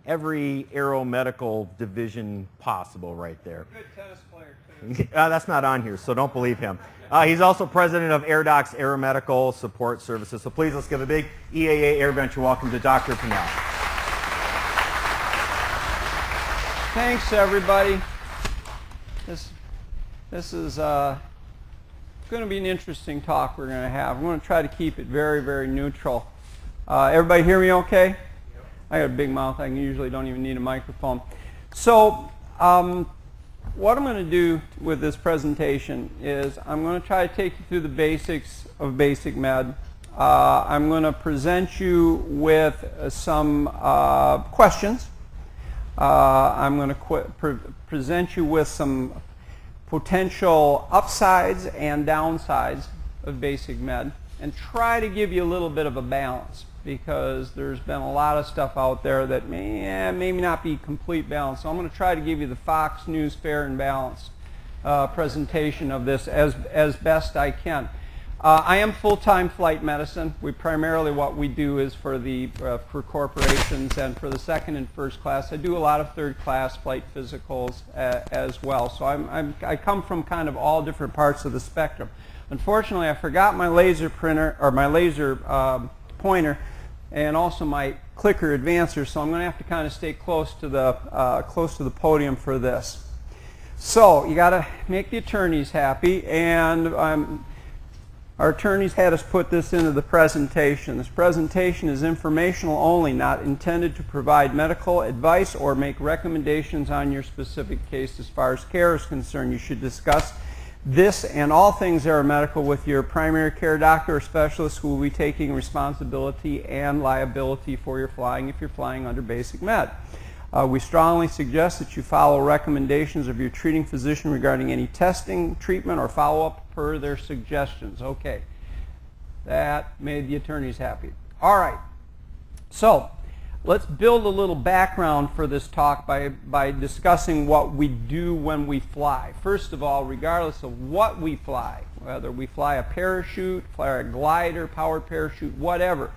every aeromedical division possible right there. Good tennis player, too. That's not on here, so don't believe him. He's also president of AirDoc's Aeromedical Support Services. So please, let's give a big EAA AirVenture welcome to Dr. Pinnell. Thanks, everybody. This is going to be an interesting talk we're going to have. I'm going to try to keep it very, very neutral. Everybody hear me okay? Yep. I got a big mouth. I usually don't even need a microphone. So what I'm going to do with this presentation is I'm going to try to take you through the basics of BasicMed. I'm going to present you with some questions. I'm going to present you with some potential upsides and downsides of BasicMed and try to give you a little bit of a balance, because there's been a lot of stuff out there that may not be complete balance. So I'm going to try to give you the Fox News fair and balanced presentation of this as best I can. I am full-time flight medicine. Primarily what we do is for corporations and for the second and first class. I do a lot of third class flight physicals as well. So I come from kind of all different parts of the spectrum. Unfortunately, I forgot my laser printer, or my laser pointer, and also my clicker advancer, so I'm going to have to kind of stay close to the podium for this. So you got to make the attorneys happy, and our attorneys had us put this into the presentation. This presentation is informational only, not intended to provide medical advice or make recommendations on your specific case. As far as care is concerned, you should discuss this and all things aeromedical with your primary care doctor or specialist, who will be taking responsibility and liability for your flying if you're flying under BasicMed. We strongly suggest that you follow recommendations of your treating physician regarding any testing, treatment, or follow-up per their suggestions. Okay, that made the attorneys happy. All right, so let's build a little background for this talk by discussing what we do when we fly. First of all, regardless of what we fly, whether we fly a parachute, fly a glider, powered parachute, whatever,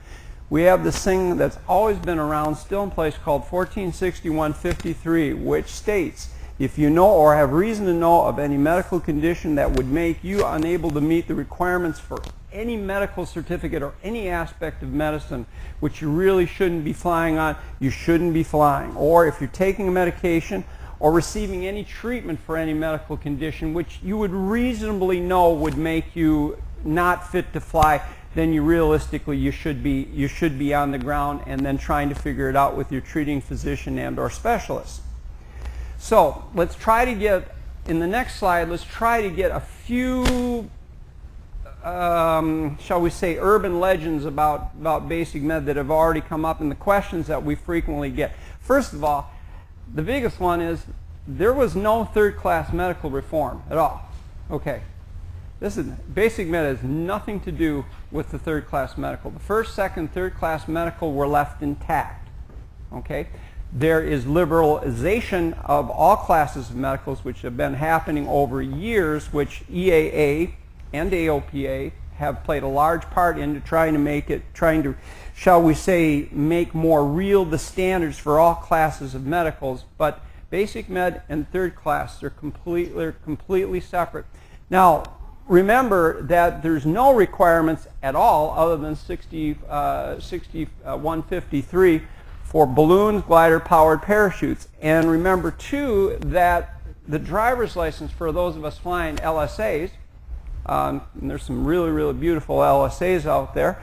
we have this thing that's always been around, still in place, called 1461-53, which states, if you know or have reason to know of any medical condition that would make you unable to meet the requirements for any medical certificate or any aspect of medicine which you really shouldn't be flying on, you shouldn't be flying. Or if you're taking a medication or receiving any treatment for any medical condition which you would reasonably know would make you not fit to fly, then you should be on the ground and then trying to figure it out with your treating physician and or specialist. So let's try to get, in the next slide, let's try to get a few shall we say urban legends about BasicMed that have already come up in the questions that we frequently get. First of all, the biggest one is there was no third-class medical reform at all. Okay. BasicMed has nothing to do with the third-class medical. The first, second, third-class medical were left intact. Okay? There is liberalization of all classes of medicals, which have been happening over years, which EAA and AOPA have played a large part into trying to, shall we say, make more real the standards for all classes of medicals. But BasicMed and third class, they're completely separate. Now, remember that there's no requirements at all other than 6153 for balloons, glider, powered parachutes. And remember too that the driver's license for those of us flying LSAs, and there's some really, really beautiful LSAs out there,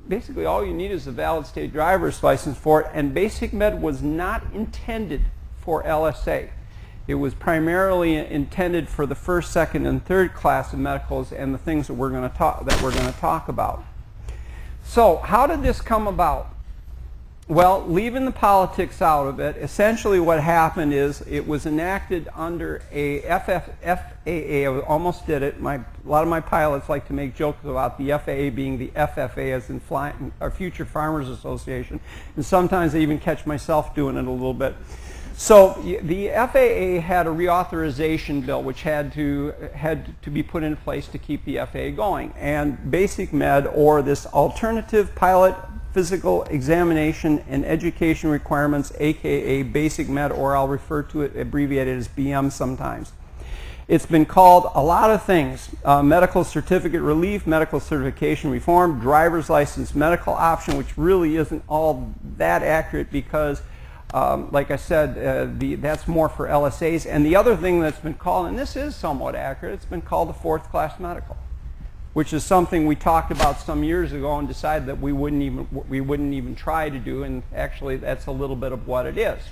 basically all you need is a valid state driver's license for it, and BasicMed was not intended for LSA. It was primarily intended for the first, second, and third class of medicals and the things that we're going to talk about. So, how did this come about? Well, leaving the politics out of it, essentially what happened is it was enacted under a FAA. I almost did it. A lot of my pilots like to make jokes about the FAA being the FFA, as in our Future Farmers Association, and sometimes I even catch myself doing it a little bit. So the FAA had a reauthorization bill which had to be put in place to keep the FAA going, and BasicMed, or this alternative pilot Physical Examination and Education Requirements, aka BasicMed, or I'll refer to it abbreviated as BM sometimes. It's been called a lot of things: medical certificate relief, medical certification reform, driver's license medical option, which really isn't all that accurate because, like I said, that's more for LSAs. And the other thing that's been called, and this is somewhat accurate, it's been called the fourth class medical, which is something we talked about some years ago and decided that we wouldn't even try to do, and actually that's a little bit of what it is.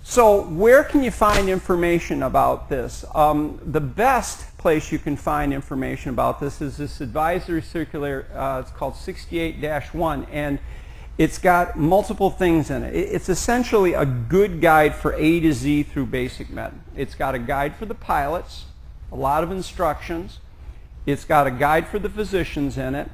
So where can you find information about this? The best place you can find information about this is this advisory circular. It's called 68-1, and it's got multiple things in it. It's essentially a good guide for A to Z through BasicMed. It's got a guide for the pilots, a lot of instructions. It's got a guide for the physicians in it.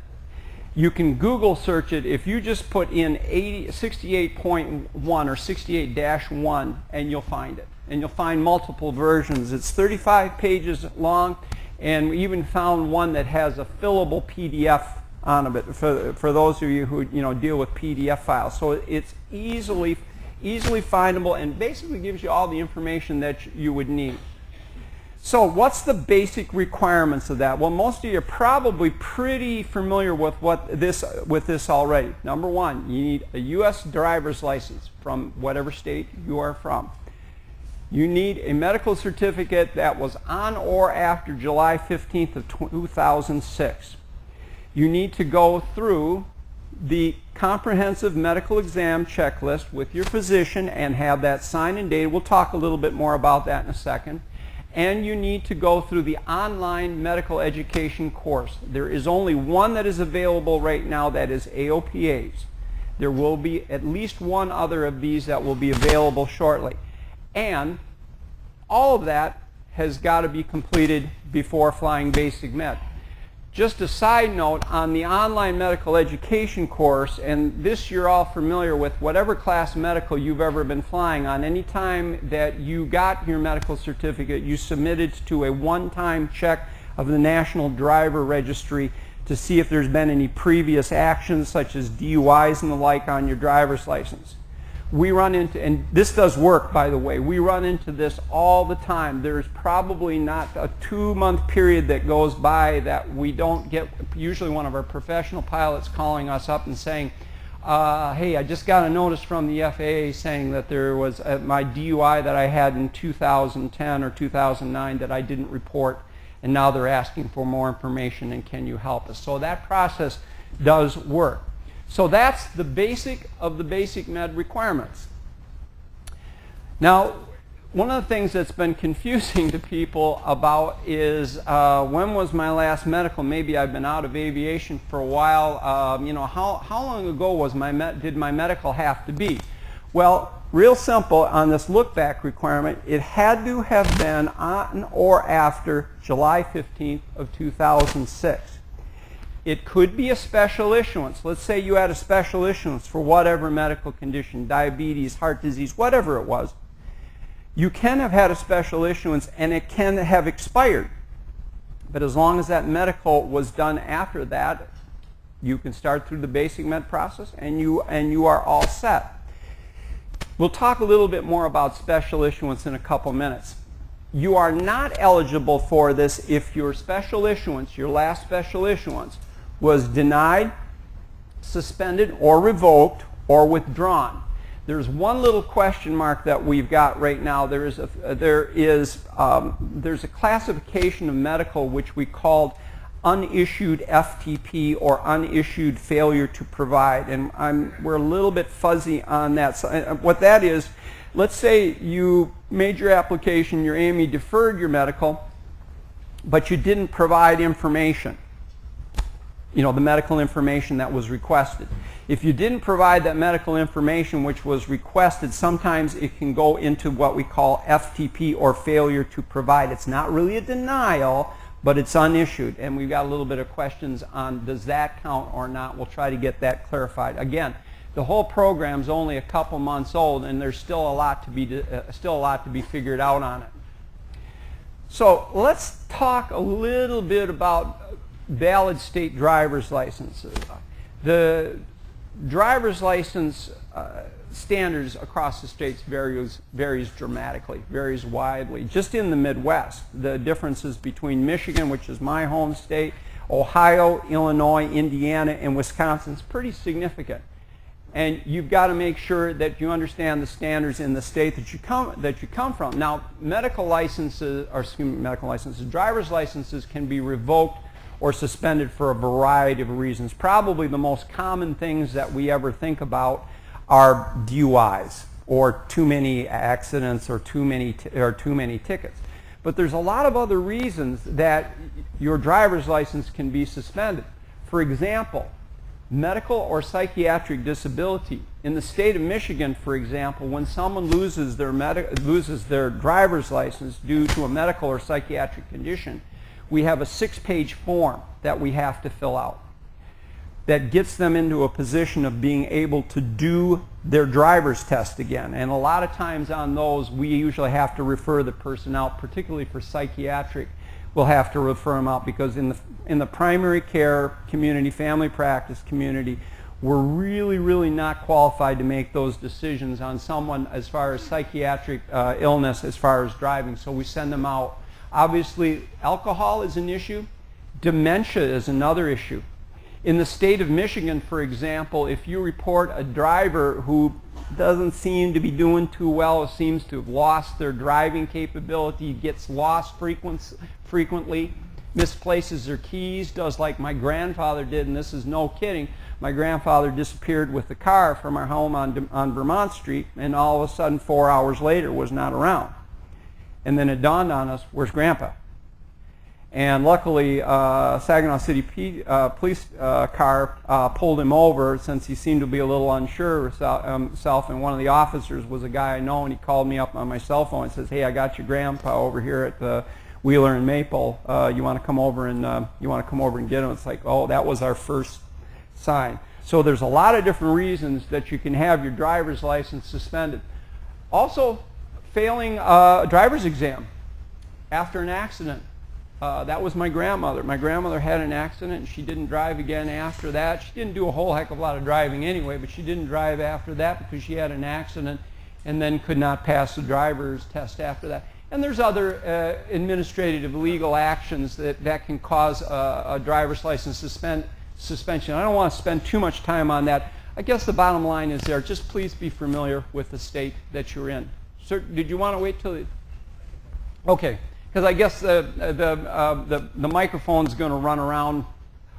You can Google search it. If you just put in 68.1 or 68-1, and you'll find it. And you'll find multiple versions. It's 35 pages long, and we even found one that has a fillable PDF on it for those of you who deal with PDF files. So it's easily findable and basically gives you all the information that you would need. So what's the basic requirements of that? Well, most of you are probably pretty familiar with this already. Number one, you need a U.S. driver's license from whatever state you are from. You need a medical certificate that was on or after July 15th of 2006. You need to go through the comprehensive medical exam checklist with your physician and have that signed and dated. We'll talk a little bit more about that in a second. And you need to go through the online medical education course. There is only one that is available right now, that is AOPA's. There will be at least one other of these that will be available shortly. And all of that has got to be completed before flying BasicMed. Just a side note, on the online medical education course, and this you're all familiar with, whatever class medical you've ever been flying on, any time that you got your medical certificate, you submitted to a one-time check of the National Driver Registry to see if there's been any previous actions such as DUIs and the like on your driver's license. We run into, and this does work by the way, we run into this all the time. There's probably not a 2-month period that goes by that we don't get usually one of our professional pilots calling us up and saying, hey, I just got a notice from the FAA saying that there was my DUI that I had in 2010 or 2009 that I didn't report, and now they're asking for more information and can you help us? So that process does work. So that's the basic of the BasicMed requirements. Now, one of the things that's been confusing to people about is when was my last medical? Maybe I've been out of aviation for a while. How long ago did my medical have to be? Well, real simple on this look back requirement, it had to have been on or after July 15th of 2006. It could be a special issuance. Let's say you had a special issuance for whatever medical condition, diabetes, heart disease, whatever it was. You can have had a special issuance and it can have expired. But as long as that medical was done after that, you can start through the BasicMed process and you are all set. We'll talk a little bit more about special issuance in a couple minutes. You are not eligible for this if your special issuance, your last special issuance, was denied, suspended, or revoked, or withdrawn. There's one little question mark that we've got right now. There's a classification of medical which we called unissued FTP or unissued failure to provide, and we're a little bit fuzzy on that. So, what that is, let's say you made your application, your AME deferred your medical, but you didn't provide information. The medical information that was requested. If you didn't provide that medical information which was requested, sometimes it can go into what we call FTP or failure to provide. It's not really a denial, but it's unissued. And we've got a little bit of questions on does that count or not. We'll try to get that clarified. Again, the whole program's only a couple months old and there's still a lot to be figured out on it. So let's talk a little bit about valid state driver's licenses. The driver's license standards across the states varies dramatically, varies widely. Just in the Midwest, the differences between Michigan, which is my home state, Ohio, Illinois, Indiana, and Wisconsin is pretty significant. And you've got to make sure that you understand the standards in the state that you come from. Now, medical licenses, driver's licenses can be revoked or suspended for a variety of reasons. Probably the most common things that we ever think about are DUIs, or too many accidents, or too many tickets. But there's a lot of other reasons that your driver's license can be suspended. For example, medical or psychiatric disability. In the state of Michigan, for example, when someone loses their driver's license due to a medical or psychiatric condition, we have a 6-page form that we have to fill out that gets them into a position of being able to do their driver's test again. And a lot of times on those, we usually have to refer the person out, particularly for psychiatric. We'll have to refer them out because in the primary care community, family practice community, we're really not qualified to make those decisions on someone as far as psychiatric illness, as far as driving, so we send them out. Obviously, alcohol is an issue. Dementia is another issue. In the state of Michigan, for example, if you report a driver who doesn't seem to be doing too well, seems to have lost their driving capability, gets lost frequently, misplaces their keys, does like my grandfather did, and this is no kidding. My grandfather disappeared with the car from our home on Vermont Street, and all of a sudden 4 hours later was not around. And then it dawned on us, where's Grandpa? And luckily, Saginaw City police car pulled him over since he seemed to be a little unsure of himself. And one of the officers was a guy I know, and he called me up on my cell phone and says, "Hey, I got your grandpa over here at the Wheeler and Maple. You want to come over and get him?" It's like, oh, that was our first sign. So there's a lot of different reasons that you can have your driver's license suspended. Also, failing a driver's exam after an accident. That was my grandmother. My grandmother had an accident and she didn't drive again after that. She didn't do a whole heck of a lot of driving anyway, but she didn't drive after that because she had an accident and then could not pass the driver's test after that. And there's other administrative legal actions that can cause a driver's license suspension. I don't want to spend too much time on that. I guess the bottom line is there, just please be familiar with the state that you're in. Sir, did you want to wait till the... Okay. Because I guess the microphone's going to run around.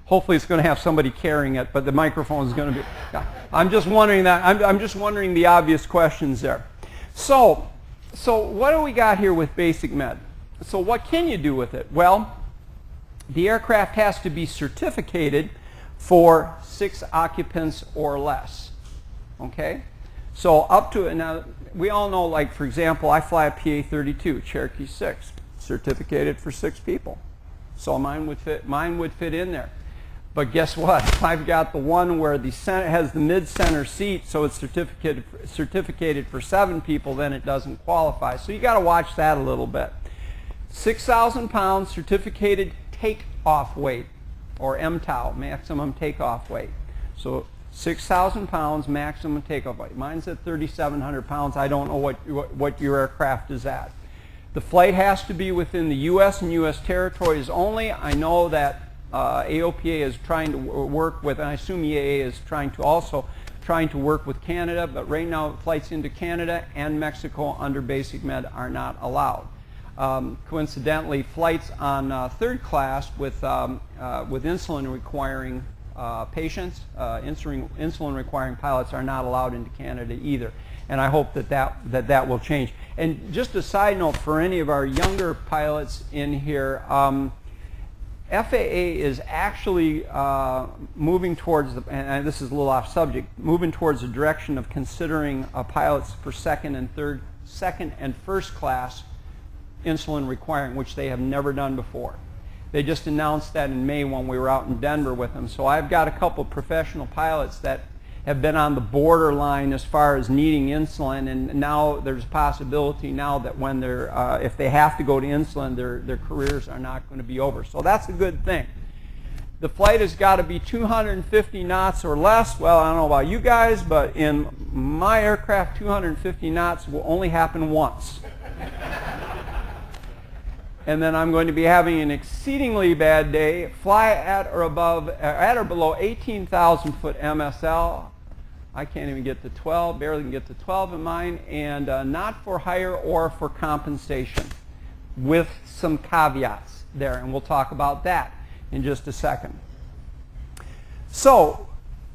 Hopefully it's going to have somebody carrying it, but the microphone's going to be... Yeah. I'm just wondering that. I'm just wondering the obvious questions there. So what do we got here with BasicMed? So what can you do with it? Well, the aircraft has to be certificated for 6 occupants or less. Okay? So up to... Now, we all know, like, for example, I fly a PA-32, Cherokee 6. Certificated for 6 people, so mine would fit in there. But guess what? If I've got the one where the center has the mid-center seat, so it's certificated for 7 people, then it doesn't qualify. So you got to watch that a little bit. 6,000 pounds certificated takeoff weight, or MTOW, maximum takeoff weight. So 6,000 pounds maximum takeoff weight. Mine's at 3,700 pounds. I don't know what your aircraft is at. The flight has to be within the U.S. and U.S. territories only. I know that AOPA is trying to work with, and I assume EAA is trying to work with Canada, but right now flights into Canada and Mexico under BasicMed are not allowed. Coincidentally, flights on third class with insulin requiring patients, insulin requiring pilots are not allowed into Canada either. And I hope that will change. And just a side note for any of our younger pilots in here, FAA is actually moving towards, and this is a little off subject, moving towards the direction of considering pilots for second and first class insulin requiring, which they have never done before. They just announced that in May when we were out in Denver with them. So I've got a couple of professional pilots that have been on the borderline as far as needing insulin, and now there's a possibility now that when they're, if they have to go to insulin, their careers are not going to be over. So that's a good thing. The flight has got to be 250 knots or less. Well, I don't know about you guys, but in my aircraft, 250 knots will only happen once. And then I'm going to be having an exceedingly bad day, fly at or below 18,000 foot MSL. I can't even get to 12, barely can get to 12 in mine, and not for hire or for compensation, with some caveats there, and we'll talk about that in just a second. So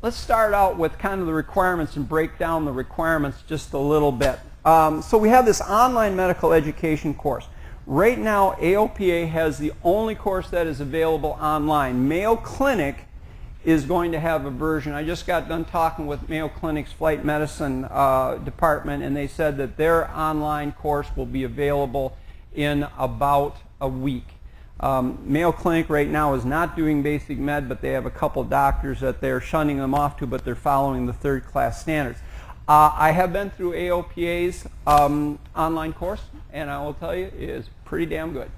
let's start out with kind of the requirements and break down the requirements just a little bit. So we have this online medical education course. Right now, AOPA has the only course that is available online. Mayo Clinic is going to have a version. I just got done talking with Mayo Clinic's flight medicine department, and they said that their online course will be available in about a week. Mayo Clinic right now is not doing basic med, but they have a couple doctors that they're shunning them off to, but they're following the third class standards. I have been through AOPA's online course, and I will tell you, it is pretty damn good.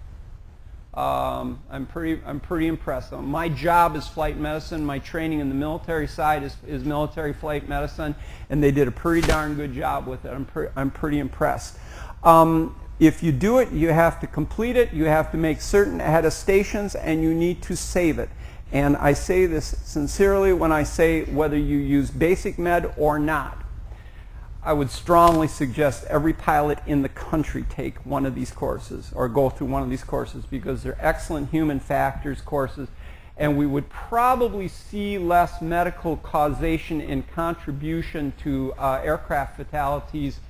I'm pretty impressed. My job is flight medicine. My training in the military side is military flight medicine, and they did a pretty darn good job with it. I'm pretty impressed. If you do it, you have to complete it, you have to make certain attestations, and you need to save it. And I say this sincerely when I say whether you use basic med or not. I would strongly suggest every pilot in the country take one of these courses or go through one of these courses, because they're excellent human factors courses, and we would probably see less medical causation and contribution to aircraft fatalities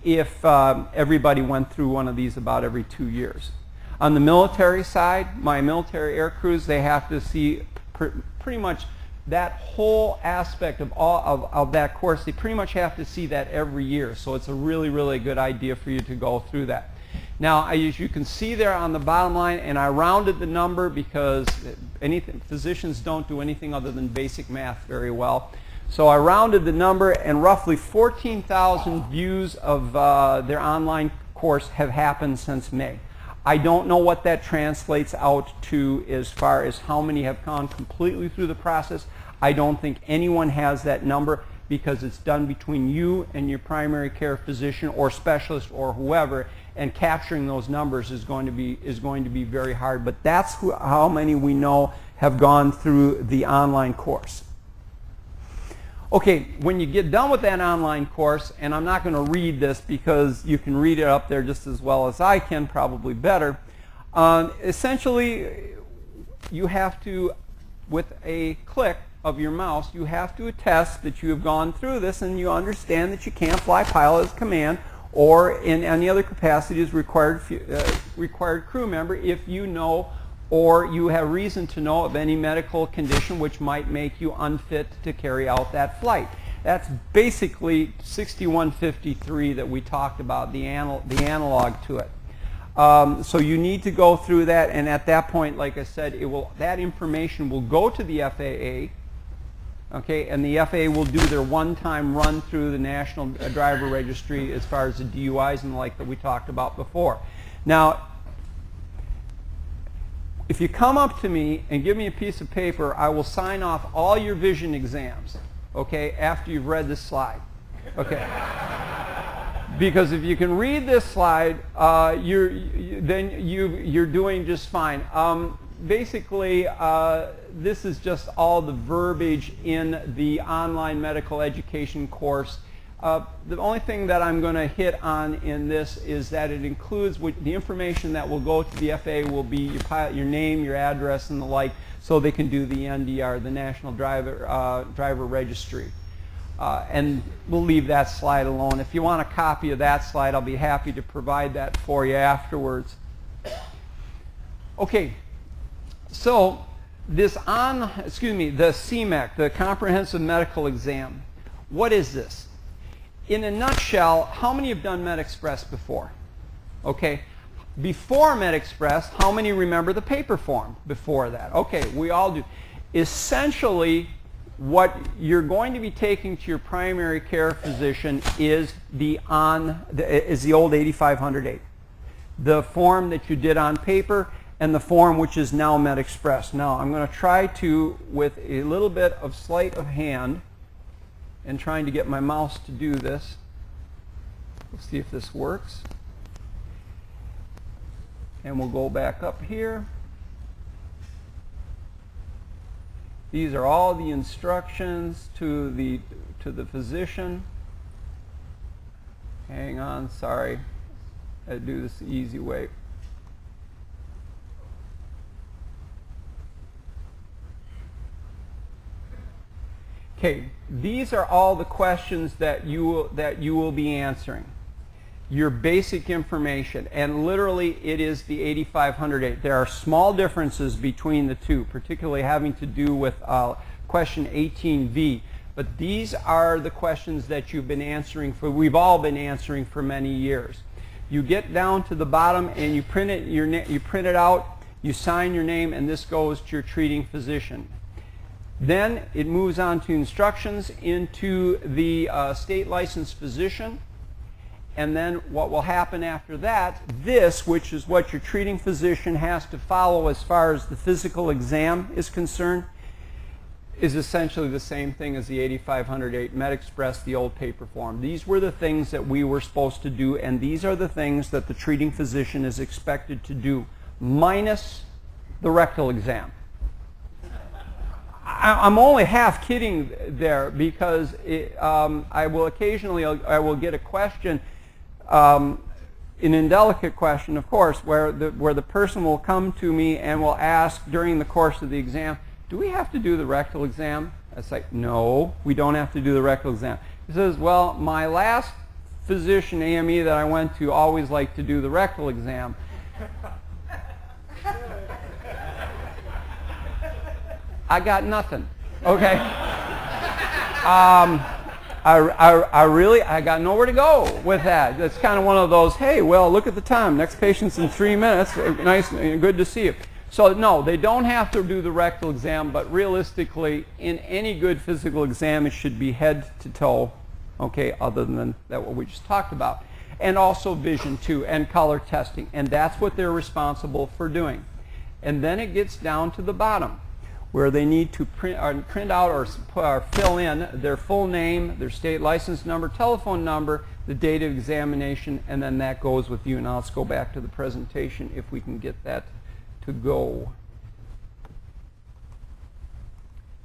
if everybody went through one of these about every 2 years. On the military side, my military air crews, they have to see pretty much that whole aspect of that course. They pretty much have to see that every year. So it's a really, really good idea for you to go through that. Now, as you can see there on the bottom line, and I rounded the number because physicians don't do anything other than basic math very well. So I rounded the number, and roughly 14,000 views of their online course have happened since May. I don't know what that translates out to as far as how many have gone completely through the process. I don't think anyone has that number, because it's done between you and your primary care physician or specialist or whoever, and capturing those numbers is going to be very hard. But that's how many we know have gone through the online course. Okay, when you get done with that online course, and I'm not going to read this because you can read it up there just as well as I can, probably better. Essentially, you have to, with a click of your mouse, you have to attest that you have gone through this and you understand that you can't fly pilot as command or in any other capacity as required crew member if you know or you have reason to know of any medical condition which might make you unfit to carry out that flight. That's basically 6153 that we talked about, the analog to it. So you need to go through that, and at that point, like I said, that information will go to the FAA, okay, and the FAA will do their one-time run through the National Driver Registry as far as the DUIs and the like that we talked about before. Now, if you come up to me and give me a piece of paper, I will sign off all your vision exams, okay, after you've read this slide, okay? Because if you can read this slide, then you're doing just fine. Basically, this is just all the verbiage in the online medical education course. The only thing that I'm going to hit on in this is that it includes the information that will go to the FAA will be your name, your address, and the like, so they can do the NDR, the National Driver Registry. And we'll leave that slide alone. If you want a copy of that slide, I'll be happy to provide that for you afterwards. Okay, so the CMEC, the Comprehensive Medical Exam, what is this? In a nutshell, how many have done MedExpress before? Okay, before MedExpress, how many remember the paper form before that? Okay, we all do. Essentially, what you're going to be taking to your primary care physician is the old 8508, the form that you did on paper, and the form which is now MedExpress. Now I'm going to try to, with a little bit of sleight of hand, and trying to get my mouse to do this. Let's see if this works. And we'll go back up here. These are all the instructions to the physician. Hang on, sorry. I do this the easy way. Okay, these are all the questions that you will be answering. Your basic information, and literally it is the 8508. There are small differences between the two, particularly having to do with question 18V. But these are the questions that you've been answering we've all been answering for many years. You get down to the bottom and you print it out, you sign your name, and this goes to your treating physician. Then it moves on to instructions into the state licensed physician. And then what will happen after that, this, which is what your treating physician has to follow as far as the physical exam is concerned, is essentially the same thing as the 8508 MedExpress, the old paper form. These were the things that we were supposed to do, and these are the things that the treating physician is expected to do, minus the rectal exam. I'm only half kidding there, because I will occasionally get a question, an indelicate question, of course, where the person will come to me and will ask during the course of the exam, do we have to do the rectal exam? It's like, no, we don't have to do the rectal exam. He says, well, my last physician, AME, that I went to always liked to do the rectal exam. I got nothing, okay? I got nowhere to go with that. It's kind of one of those, hey, well, look at the time. Next patient's in 3 minutes. Nice, good to see you. So no, they don't have to do the rectal exam, but realistically, in any good physical exam, it should be head to toe, okay, other than that what we just talked about. And also vision too, and color testing. And that's what they're responsible for doing. And then it gets down to the bottom, where they need to print out or fill in their full name, their state license number, telephone number, the date of examination, and then that goes with you. Now let's go back to the presentation if we can get that to go.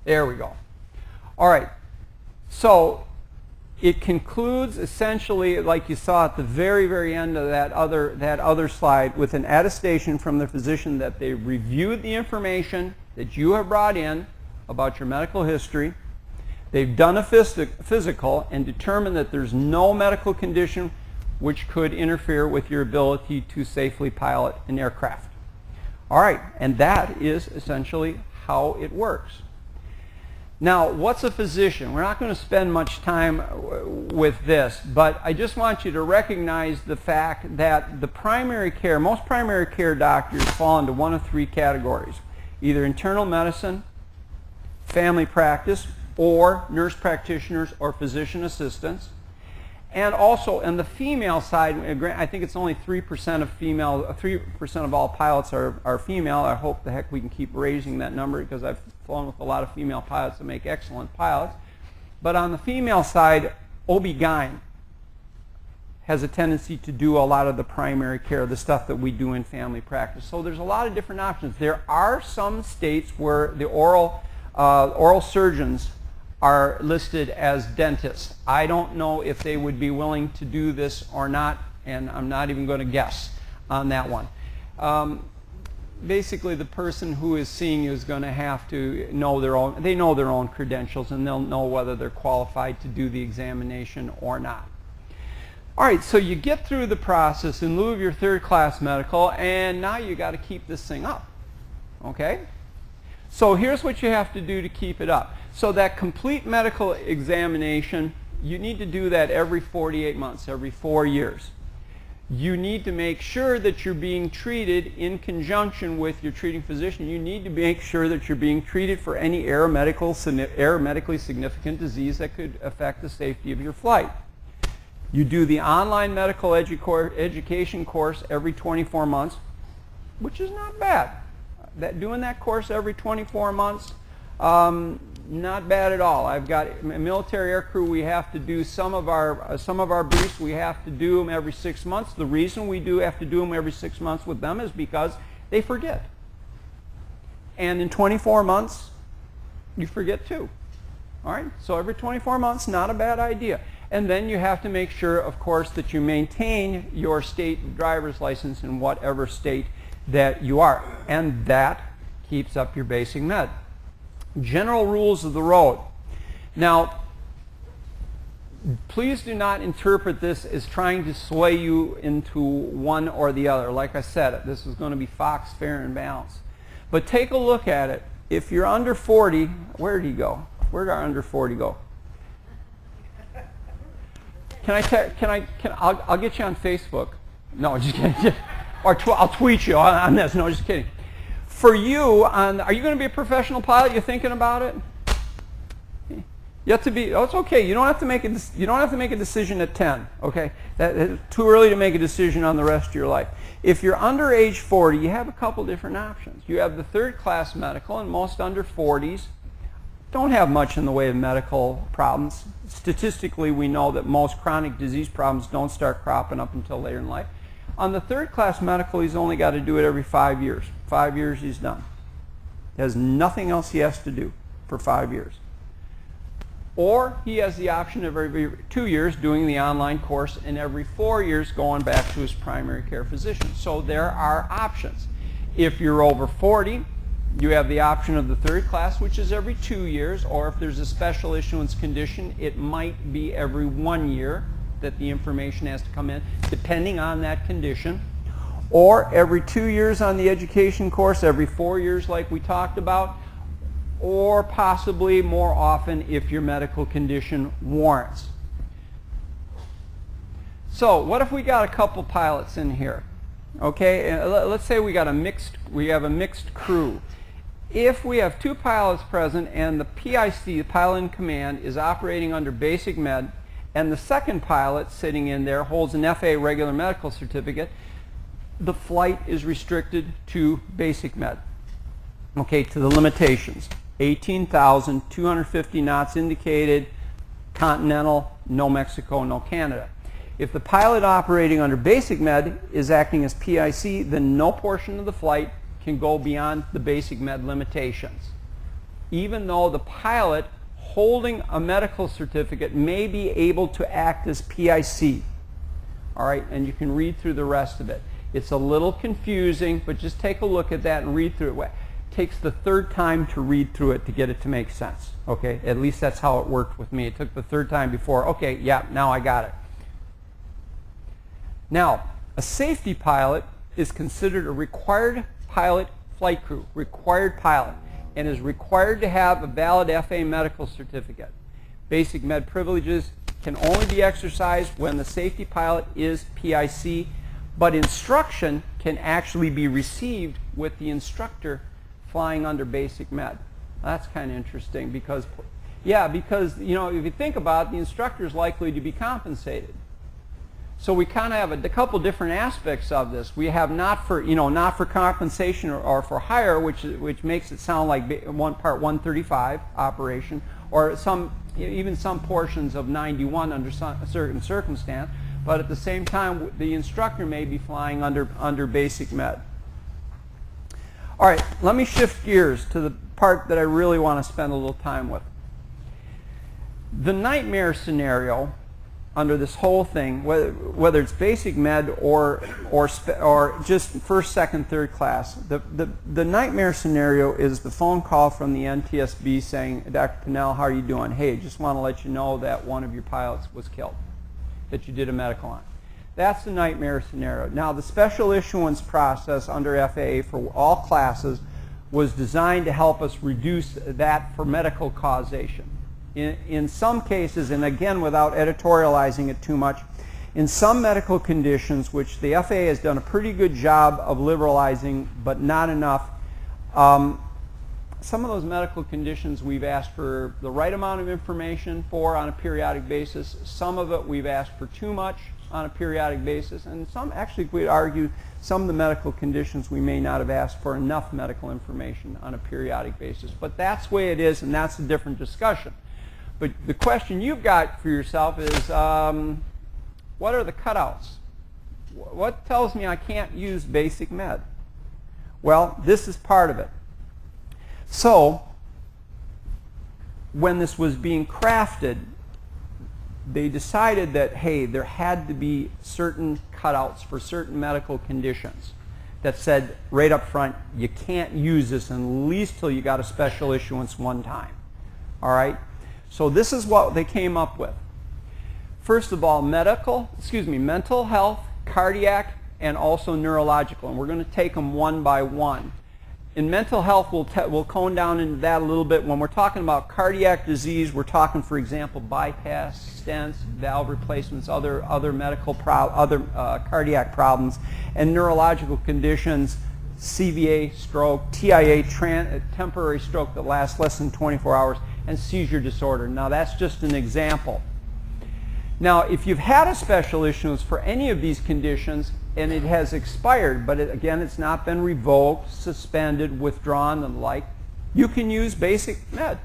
There we go. All right. So it concludes essentially, like you saw at the very, very end of that other slide, with an attestation from the physician that they reviewed the information that you have brought in about your medical history. They've done a physical and determined that there's no medical condition which could interfere with your ability to safely pilot an aircraft. All right, and that is essentially how it works. Now, what's a physician? We're not going to spend much time with this, but I just want you to recognize the fact that the primary care, most primary care doctors fall into one of three categories: either internal medicine, family practice, or nurse practitioners or physician assistants. And also on the female side, I think it's only 3% of female, 3% of all pilots are female. I hope the heck we can keep raising that number, because I've flown with a lot of female pilots that make excellent pilots. But on the female side, OB-GYN has a tendency to do a lot of the primary care, the stuff that we do in family practice. So there's a lot of different options. There are some states where the oral surgeons are listed as dentists. I don't know if they would be willing to do this or not, and I'm not even going to guess on that one. Basically, the person who is seeing you is going to have to know their own credentials, and they'll know whether they're qualified to do the examination or not. All right, so you get through the process in lieu of your third-class medical, and now you got to keep this thing up. Okay? So here's what you have to do to keep it up. So that complete medical examination, you need to do that every 48 months, every 4 years. You need to make sure that you're being treated in conjunction with your treating physician. You need to make sure that you're being treated for any aeromedically significant disease that could affect the safety of your flight. You do the online medical education course every 24 months. which is not bad. Doing that course every 24 months, not bad at all. I've got a military aircrew. We have to do some of our briefs. We have to do them every 6 months. The reason we have to do them every 6 months with them is because they forget. And in 24 months, you forget too. All right? So every 24 months, not a bad idea. And then you have to make sure, of course, that you maintain your state driver's license in whatever state that you are. And that keeps up your basic med. General rules of the road. Now, please do not interpret this as trying to sway you into one or the other. Like I said, this is going to be Fox, fair, and balanced. But take a look at it. If you're under 40, where did he go? Where did our under 40 go? I'll get you on Facebook. No, just kidding. Or I'll tweet you on this. No, just kidding. For you, are you going to be a professional pilot? You thinking about it? You have to be. Oh, it's okay. You don't have to make a decision at 10. Okay, that's too early to make a decision on the rest of your life. If you're under age 40, you have a couple different options. You have the third class medical, and most under 40s don't have much in the way of medical problems. Statistically, we know that most chronic disease problems don't start cropping up until later in life. On the third class medical, he's only got to do it every 5 years. 5 years, he's done. He has nothing else he has to do for 5 years. Or he has the option of every 2 years doing the online course and every 4 years going back to his primary care physician. So there are options. If you're over 40, you have the option of the third class, which is every 2 years, or if there's a special issuance condition, it might be every 1 year that the information has to come in, depending on that condition. Or every 2 years on the education course, every 4 years like we talked about, or possibly more often if your medical condition warrants. So what if we got a couple pilots in here? Okay, let's say we have a mixed crew. If we have 2 pilots present and the PIC, the pilot in command, is operating under basic med, and the second pilot sitting in there holds an FAA regular medical certificate, the flight is restricted to basic med. Okay, to the limitations. 18,250 knots indicated, continental, no Mexico, no Canada. If the pilot operating under basic med is acting as PIC, then no portion of the flight can go beyond the basic med limitations. Even though the pilot holding a medical certificate may be able to act as PIC. All right, and you can read through the rest of it. It's a little confusing, but just take a look at that and read through it. It takes the third time to read through it to get it to make sense. Okay, at least that's how it worked with me. It took the third time before, okay, yeah, now I got it. Now, a safety pilot is considered a required pilot flight crew, required pilot, and is required to have a valid FAA medical certificate. Basic med privileges can only be exercised when the safety pilot is PIC, but instruction can actually be received with the instructor flying under basic med. That's kind of interesting because, yeah, because, you know, if you think about it, the instructor is likely to be compensated. So we kind of have a couple different aspects of this. We have not for compensation or for hire, which makes it sound like Part 135 operation, or even some portions of 91 under a certain circumstance. But at the same time, the instructor may be flying under basic med. All right, let me shift gears to the part that I really want to spend a little time with. The nightmare scenario under this whole thing, whether it's basic med or just first, second, third class, the nightmare scenario is the phone call from the NTSB saying, Dr. Pinnell, how are you doing? Hey, just want to let you know that one of your pilots was killed, that you did a medical on. That's the nightmare scenario. Now, the special issuance process under FAA for all classes was designed to help us reduce that for medical causation. In some cases, and again without editorializing it too much, in some medical conditions, which the FAA has done a pretty good job of liberalizing, but not enough, some of those medical conditions we've asked for the right amount of information for on a periodic basis. Some of it we've asked for too much, on a periodic basis, and some actually would argue some of the medical conditions we may not have asked for enough medical information on a periodic basis. But that's the way it is, and that's a different discussion. But the question you've got for yourself is, what are the cutouts? What tells me I can't use basic med? Well, this is part of it. So, when this was being crafted, they decided that, hey, there had to be certain cutouts for certain medical conditions that said right up front, you can't use this at least till you got a special issuance one time. All right? So this is what they came up with. First of all, mental health, cardiac, and also neurological. And we're going to take them one by one. In mental health, we'll cone down into that a little bit. When we're talking about cardiac disease, we're talking, for example, bypass, stents, valve replacements, other cardiac problems, and neurological conditions, CVA, stroke, TIA, temporary stroke that lasts less than 24 hours, and seizure disorder. Now, that's just an example. Now, if you've had a special issuance for any of these conditions and it has expired, but again, it's not been revoked, suspended, withdrawn, and the like, you can use basic med.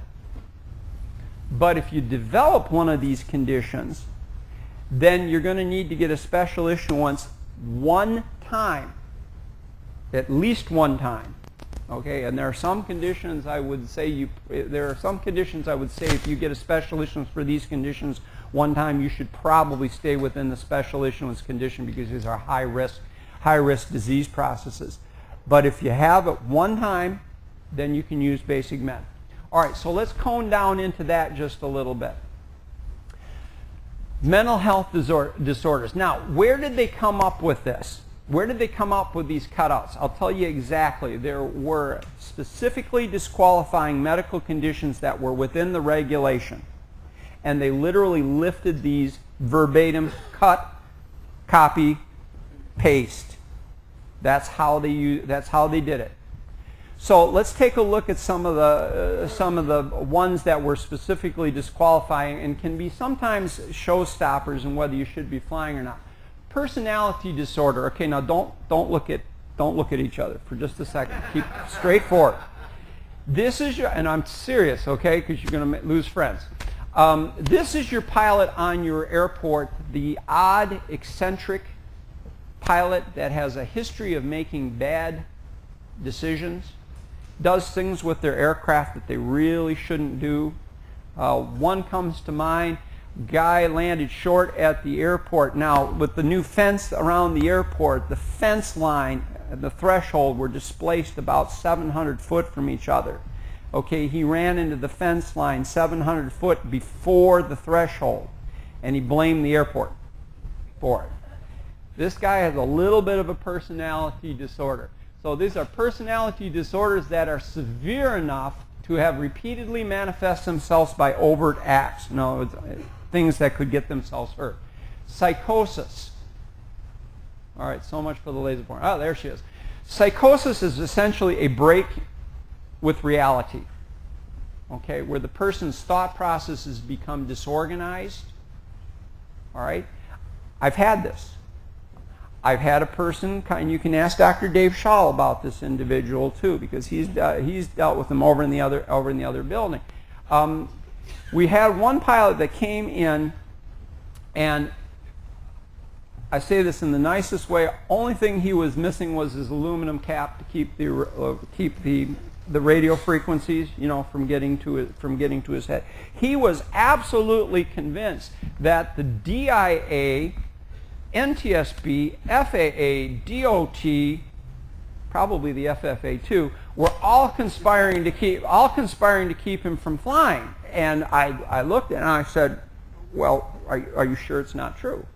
But if you develop one of these conditions, then you're going to need to get a special issuance one time, at least one time. Okay, and there are some conditions I would say if you get a special issuance for these conditions one time, you should probably stay within the special issuance condition because these are high risk disease processes. But if you have it one time, then you can use basic med. All right, so let's cone down into that just a little bit. Mental health disorders. Now, where did they come up with this? Where did they come up with these cutouts? I'll tell you exactly. There were specifically disqualifying medical conditions that were within the regulation. And they literally lifted these verbatim, cut, copy, paste. That's how they did it. So let's take a look at some of the ones that were specifically disqualifying and can be sometimes showstoppers in whether you should be flying or not. Personality disorder. Okay, now don't look at each other for just a second. Keep straight forward. This is your, and I'm serious, okay, because you're going to lose friends. This is your pilot on your airport, the odd, eccentric pilot that has a history of making bad decisions, does things with their aircraft that they really shouldn't do. One comes to mind. Guy landed short at the airport. Now, with the new fence around the airport, the fence line and the threshold were displaced about 700 foot from each other. Okay, he ran into the fence line 700 foot before the threshold, and he blamed the airport for it. This guy has a little bit of a personality disorder. So these are personality disorders that are severe enough to have repeatedly manifest themselves by overt acts. No, things that could get themselves hurt. Psychosis. All right, so much for the laser pointer. Oh, there she is. Psychosis is essentially a break with reality, okay, where the person's thought processes become disorganized. All right, I've had this. I've had a person, and you can ask Dr. Dave Schall about this individual too, because he's dealt with them over in the other building. We had one pilot that came in, and I say this in the nicest way. Only thing he was missing was his aluminum cap to keep the radio frequencies, you know, from getting to his head. He was absolutely convinced that the DIA, NTSB, FAA, DOT, probably the FFA too, were all conspiring to keep him from flying. And I looked at it and I said, well, are you sure it's not true?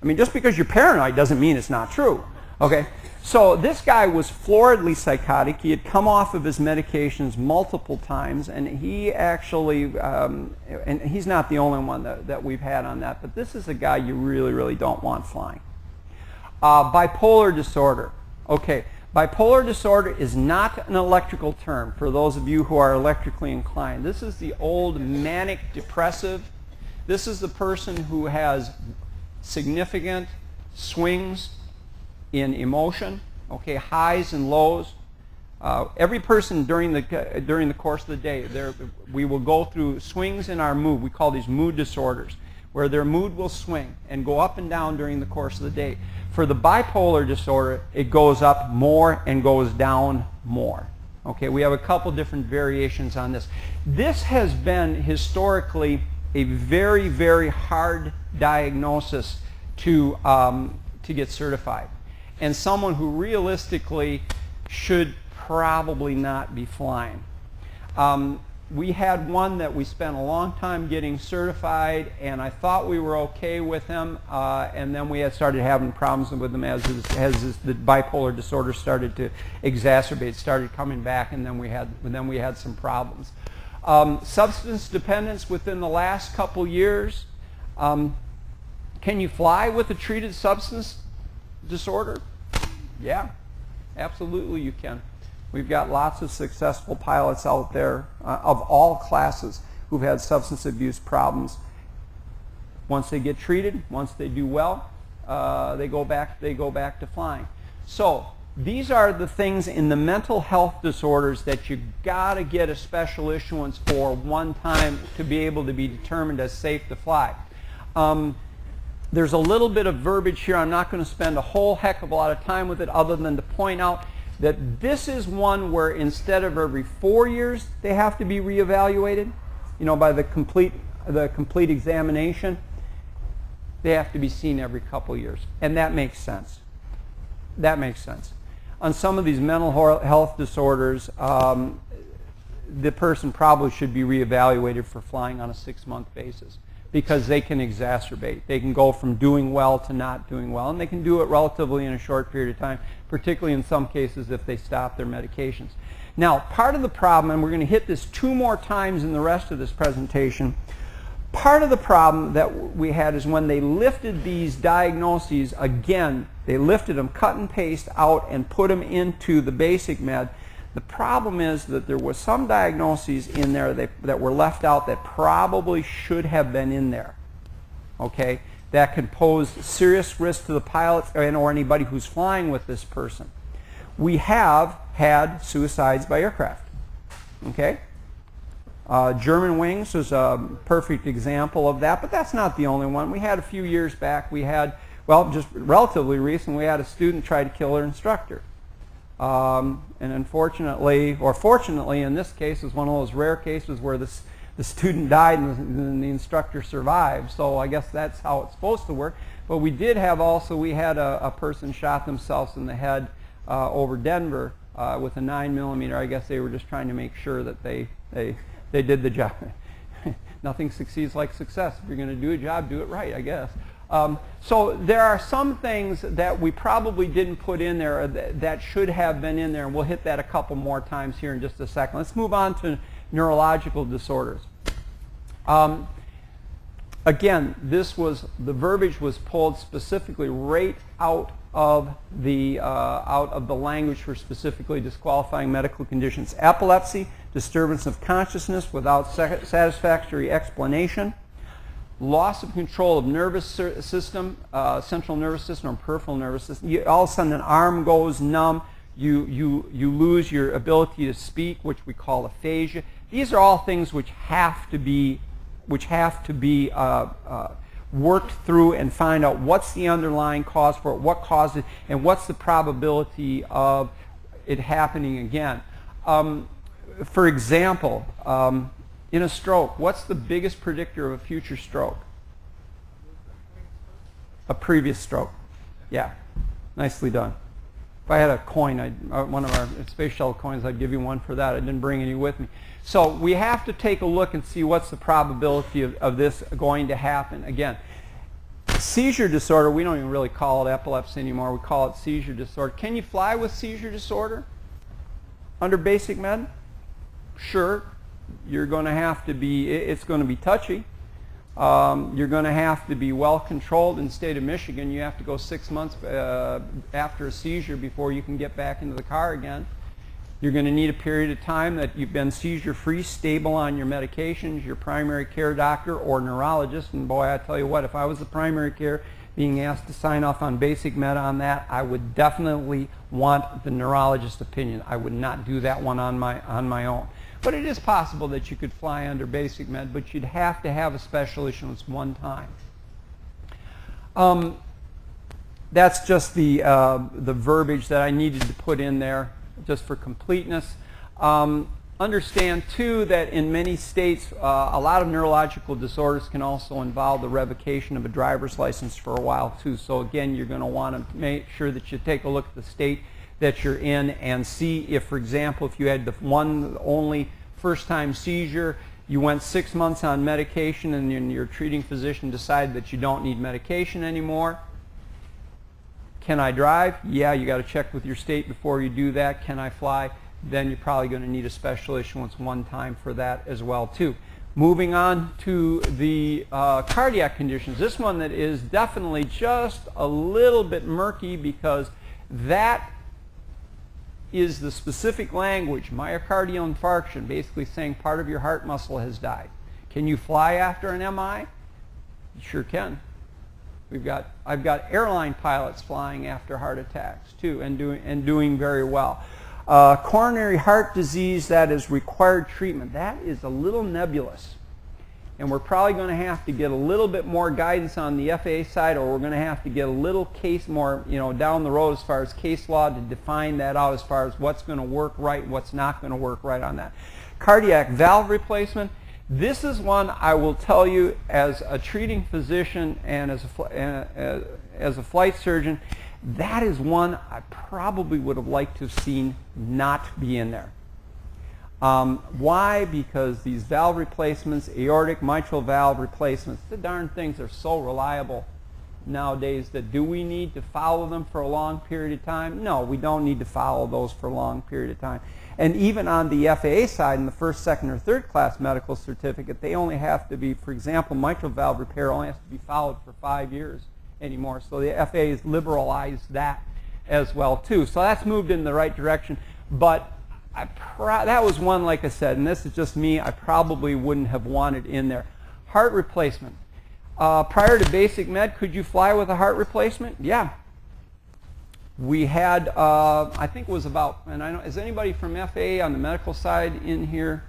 I mean, just because you're paranoid doesn't mean it's not true. Okay, so this guy was floridly psychotic. He had come off of his medications multiple times, and he actually, and he's not the only one that we've had on that, but this is a guy you really, really don't want flying. Bipolar disorder. Okay, bipolar disorder is not an electrical term for those of you who are electrically inclined. This is the old manic depressive. This is the person who has significant swings in emotion, okay, highs and lows. Every person during the course of the day, we will go through swings in our mood. We call these mood disorders, where their mood will swing and go up and down during the course of the day. For the bipolar disorder, it goes up more and goes down more. Okay, we have a couple different variations on this. This has been historically a very, very hard diagnosis to get certified, and someone who realistically should probably not be flying. We had one that we spent a long time getting certified, and I thought we were okay with him, and then we had started having problems with him as the bipolar disorder started to exacerbate, started coming back, and then we had some problems. Substance dependence within the last couple years. Can you fly with a treated substance disorder? Yeah, absolutely you can. We've got lots of successful pilots out there of all classes who've had substance abuse problems. Once they get treated, once they do well, they go back to flying. So these are the things in the mental health disorders that you gotta get a special issuance for one time to be able to be determined as safe to fly. There's a little bit of verbiage here. I'm not going to spend a whole heck of a lot of time with it other than to point out that this is one where instead of every 4 years they have to be reevaluated, by the complete examination, they have to be seen every couple years. And that makes sense. That makes sense. On some of these mental health disorders, the person probably should be reevaluated for flying on a 6-month basis, because they can exacerbate. They can go from doing well to not doing well, and they can do it relatively in a short period of time, particularly in some cases if they stop their medications. Now, part of the problem, and we're going to hit this 2 more times in the rest of this presentation, part of the problem that we had is when they lifted these diagnoses, again, they lifted them, cut and paste out, and put them into the BasicMed. The problem is that there was some diagnoses in there that were left out that probably should have been in there, okay? That could pose serious risk to the pilots or anybody who's flying with this person. We have had suicides by aircraft, okay? German Wings was a perfect example of that, but that's not the only one. We had a few years back, we had, well, just relatively recent, we had a student try to kill her instructor. And unfortunately, or fortunately in this case, it was one of those rare cases where the student died and the instructor survived. So I guess that's how it's supposed to work. But we did have also, we had a person shot themselves in the head over Denver with a 9mm. I guess they were just trying to make sure that they did the job. Nothing succeeds like success. If you're going to do a job, do it right, I guess. So there are some things that we probably didn't put in there that should have been in there, and we'll hit that a couple more times here in just a second. Let's move on to neurological disorders. Again, the verbiage was pulled specifically right out of the language for specifically disqualifying medical conditions. Epilepsy, disturbance of consciousness without satisfactory explanation. Loss of control of nervous system, central nervous system or peripheral nervous system. All of a sudden an arm goes numb. You lose your ability to speak, which we call aphasia. These are all things which have to be worked through and find out what's the underlying cause for it, what caused it, and what's the probability of it happening again. For example, in a stroke, what's the biggest predictor of a future stroke? A previous stroke. Yeah, nicely done. If I had a coin, one of our space shuttle coins, I'd give you one for that. I didn't bring any with me. So we have to take a look and see what's the probability of this going to happen. Again, seizure disorder, we don't even really call it epilepsy anymore. We call it seizure disorder. Can you fly with seizure disorder under BasicMed? Sure. You're going to have to be, it's going to be touchy. You're going to have to be well controlled. In the state of Michigan, you have to go 6 months after a seizure before you can get back into the car again. You're going to need a period of time that you've been seizure-free, stable on your medications, your primary care doctor or neurologist. And boy, I tell you what, if I was the primary care being asked to sign off on BasicMed on that, I would definitely want the neurologist's opinion. I would not do that one on my own. But it is possible that you could fly under BasicMed, but you'd have to have a special issuance one time. That's just the verbiage that I needed to put in there just for completeness. Understand too that in many states a lot of neurological disorders can also involve the revocation of a driver's license for a while too. So again, you're going to want to make sure that you take a look at the state that you're in and see if, for example, if you had the only first-time seizure, you went 6 months on medication and your treating physician decided that you don't need medication anymore. Can I drive? Yeah, you got to check with your state before you do that. Can I fly? Then you're probably going to need a special issuance one time for that as well too. Moving on to the cardiac conditions. This one that is definitely just a little bit murky because that is the specific language, myocardial infarction, basically saying part of your heart muscle has died. Can you fly after an MI? You sure can. I've got airline pilots flying after heart attacks too and doing very well. Coronary heart disease that is required treatment, that is a little nebulous. And we're probably going to have to get a little bit more guidance on the FAA side, or we're going to have to get a little case more, down the road as far as case law to define that out as far as what's going to work right, what's not going to work right on that. Cardiac valve replacement, this is one I will tell you as a treating physician and as a flight surgeon, that is one I probably would have liked to have seen not be in there. Why? Because these valve replacements, aortic, mitral valve replacements, the darn things are so reliable nowadays that do we need to follow them for a long period of time? No, we don't need to follow those for a long period of time. And even on the FAA side, in the first, second, or third class medical certificate, they only have to be, for example, mitral valve repair only has to be followed for 5 years anymore. So the FAA has liberalized that as well too. So that's moved in the right direction. But that was one, like I said, and this is just me, I probably wouldn't have wanted in there. Heart replacement. Prior to BasicMed, could you fly with a heart replacement? Yeah. We had, I think it was about, and I don't, is anybody from FAA on the medical side in here?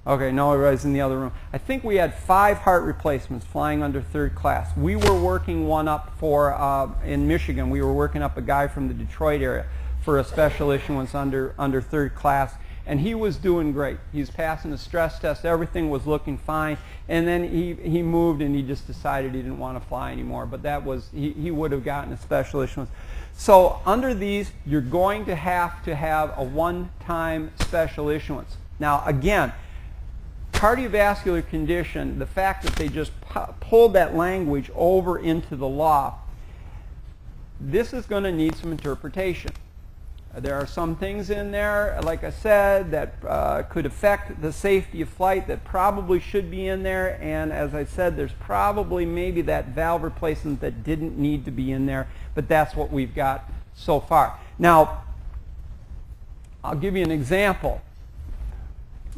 Okay, no, everybody's in the other room. I think we had 5 heart replacements flying under third class. We were working one up for, in Michigan, we were working up a guy from the Detroit area for a special issuance under third class, and he was doing great. He was passing the stress test, everything was looking fine, and then he moved and he just decided he didn't want to fly anymore, but that was, he would have gotten a special issuance. So under these, you're going to have a one-time special issuance. Now again, cardiovascular condition, the fact that they just pulled that language over into the law, this is going to need some interpretation. There are some things in there, like I said, that could affect the safety of flight that probably should be in there, and as I said, there's probably maybe that valve replacement that didn't need to be in there, but that's what we've got so far. Now, I'll give you an example.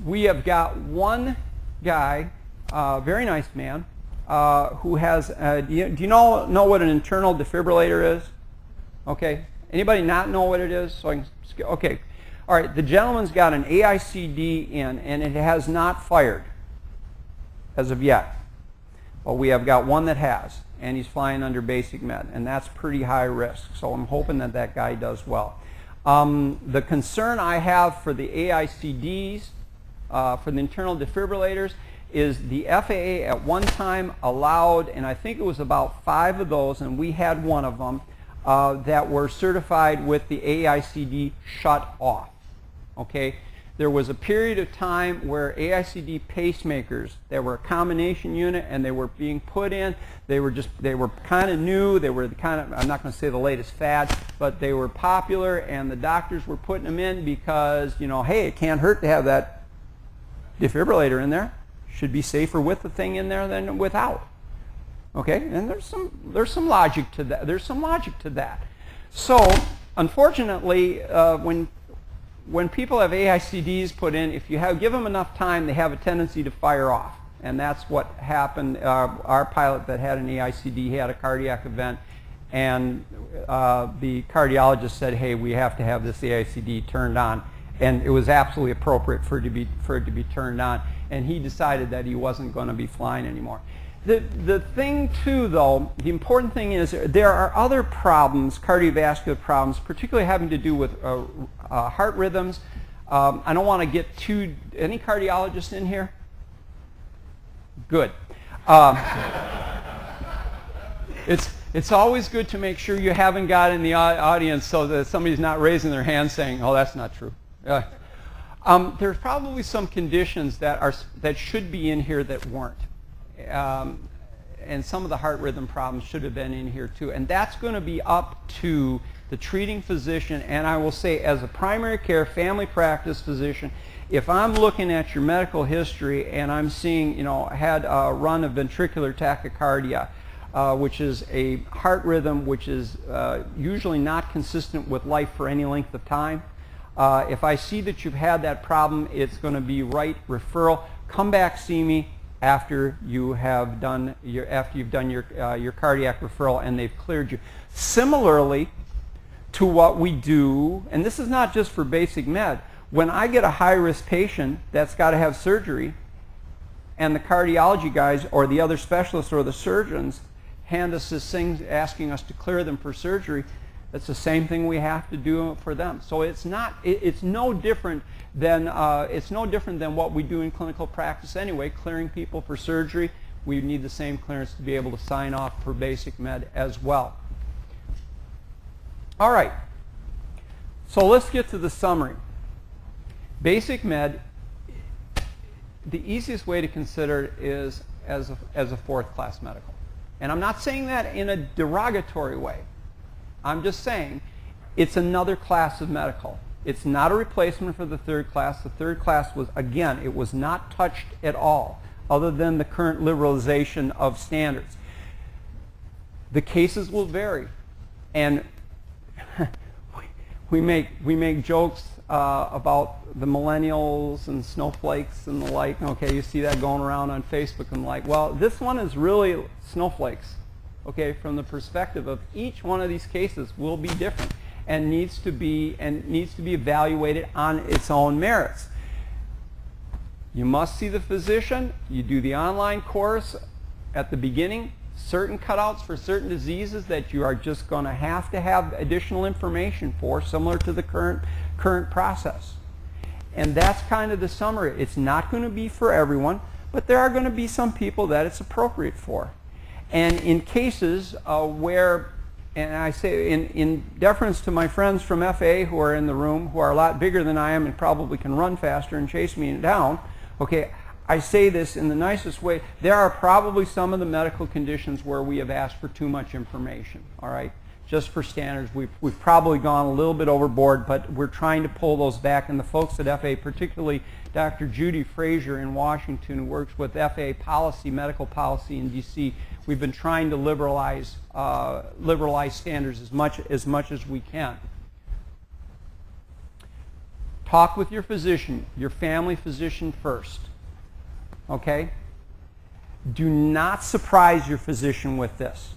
We have got one guy, very nice man, who has, do you know what an internal defibrillator is? Okay. Anybody not know what it is? So I can, okay. All right, the gentleman's got an AICD in, and it has not fired as of yet. Well, we have got one that has, and he's flying under BasicMed, and that's pretty high risk. So I'm hoping that that guy does well. The concern I have for the AICDs, for the internal defibrillators, is the FAA at one time allowed, and I think it was about 5 of those, and we had one of them, that were certified with the AICD shut off. Okay, there was a period of time where AICD pacemakers, they were a combination unit and they were being put in. They were kind of new. They were kind of, I'm not going to say the latest fad, but they were popular, and the doctors were putting them in because, hey, it can't hurt to have that defibrillator in there. Should be safer with the thing in there than without. Okay, and there's some logic to that. There's some logic to that. So, unfortunately, when people have AICDs put in, if you give them enough time, they have a tendency to fire off. And that's what happened. Our pilot that had an AICD had a cardiac event, and the cardiologist said, hey, we have to have this AICD turned on. And it was absolutely appropriate for it to be turned on. And he decided that he wasn't going to be flying anymore. The thing, too, though, the important thing is there are other problems, cardiovascular problems, particularly having to do with heart rhythms. I don't want to get too... Any cardiologists in here? Good. It's always good to make sure you haven't got in the audience so that somebody's not raising their hand saying, oh, that's not true. There's probably some conditions that should be in here that weren't. And some of the heart rhythm problems should have been in here too. And that's going to be up to the treating physician, and I will say as a primary care family practice physician, if I'm looking at your medical history and I'm seeing, had a run of ventricular tachycardia, which is a heart rhythm which is usually not consistent with life for any length of time, if I see that you've had that problem, it's going to be right referral. Come back, see me after you have done your cardiac referral and they've cleared you. Similarly to what we do, and this is not just for basic med, when I get a high-risk patient that's got to have surgery and the cardiology guys or the other specialists or the surgeons hand us this thing asking us to clear them for surgery, that's the same thing we have to do for them. So it's no different than what we do in clinical practice anyway, clearing people for surgery. We need the same clearance to be able to sign off for basic med as well. All right, so let's get to the summary. Basic med, the easiest way to consider it is as a fourth-class medical. And I'm not saying that in a derogatory way. I'm just saying it's another class of medical. It's not a replacement for the third class. The third class was, again, it was not touched at all, other than the current liberalization of standards. The cases will vary. And we make jokes about the millennials and snowflakes and the like. Okay, you see that going around on Facebook and the like. Well, this one is really snowflakes. Okay, from the perspective of each one of these cases will be different and needs to be evaluated on its own merits. You must see the physician. You do the online course at the beginning. Certain cutouts for certain diseases that you are just going to have additional information for, similar to the current process. And that's kind of the summary. It's not going to be for everyone, but there are going to be some people that it's appropriate for. And in cases where, and I say in deference to my friends from FA who are in the room, who are a lot bigger than I am and probably can run faster and chase me down, okay, I say this in the nicest way. There are probably some of the medical conditions where we have asked for too much information, all right? Just for standards, we've probably gone a little bit overboard, but we're trying to pull those back. And the folks at FA, particularly Dr. Judy Frazier in Washington, who works with FA policy, medical policy in DC, we've been trying to liberalize standards as much as we can. Talk with your physician, your family physician first. Okay? Do not surprise your physician with this.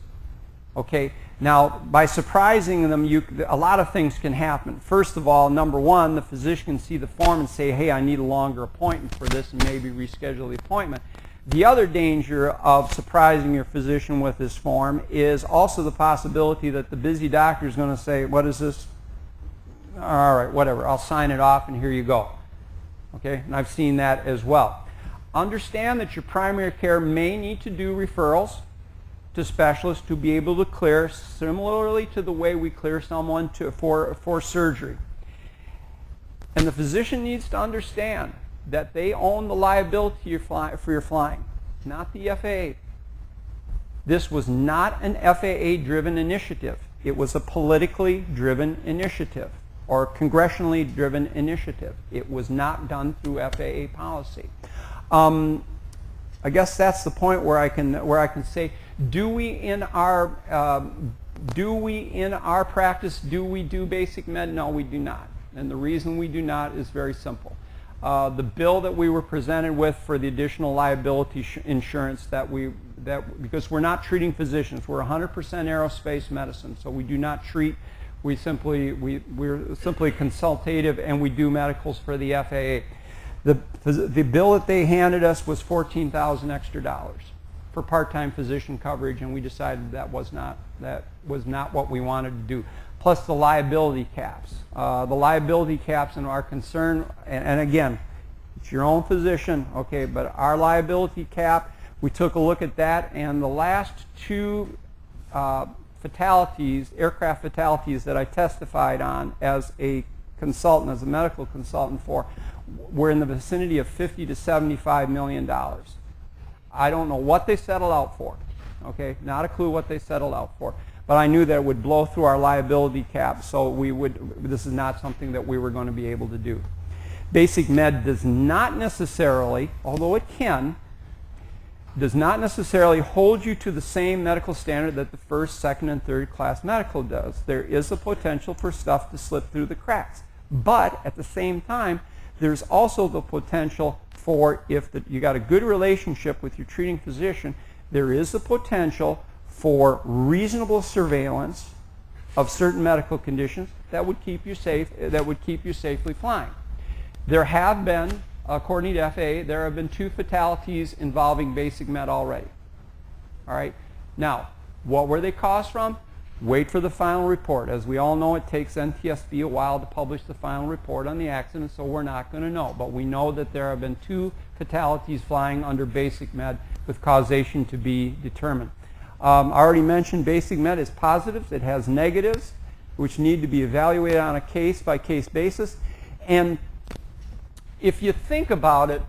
Okay? Now, by surprising them, a lot of things can happen. First of all, number one, the physician can see the form and say, hey, I need a longer appointment for this, and maybe reschedule the appointment. The other danger of surprising your physician with this form is also the possibility that the busy doctor is going to say, what is this? All right, whatever, I'll sign it off and here you go. Okay, and I've seen that as well. Understand that your primary care may need to do referrals to specialists to be able to clear, similarly to the way we clear someone for surgery. And the physician needs to understand that they own the liability for your flying, not the FAA. This was not an FAA-driven initiative. It was a politically driven initiative or congressionally driven initiative. It was not done through FAA policy. I guess that's the point where I can say, do we in our practice, do we do basic med? No, we do not. And the reason we do not is very simple. the bill that we were presented with for the additional liability insurance because we're not treating physicians, we're 100% aerospace medicine, so we do not treat. We're simply consultative, and we do medicals for the FAA. The bill that they handed us was $14,000 extra for part-time physician coverage, and we decided that was not what we wanted to do. Plus the liability caps. The liability caps and our concern, and again, it's your own physician, okay, but our liability cap, we took a look at that, and the last two fatalities, aircraft fatalities that I testified on as a consultant, as a medical consultant for, were in the vicinity of $50 to $75 million. I don't know what they settled out for, okay, not a clue what they settled out for, but I knew that it would blow through our liability cap, so this is not something that we were going to be able to do. BasicMed does not necessarily, although it can, does not necessarily hold you to the same medical standard that the first, second, and third class medical does. There is a potential for stuff to slip through the cracks. But at the same time, there's also the potential for, if you got a good relationship with your treating physician, there is the potential for reasonable surveillance of certain medical conditions that would keep you safe, that would keep you safely flying. There have been, according to FAA, there have been 2 fatalities involving BasicMed already. All right. Now, what were they caused from? Wait for the final report. As we all know, it takes NTSB a while to publish the final report on the accident, so we're not going to know. But we know that there have been 2 fatalities flying under BasicMed with causation to be determined. I already mentioned BasicMed is positives. It has negatives, which need to be evaluated on a case-by-case basis. And if you think about it,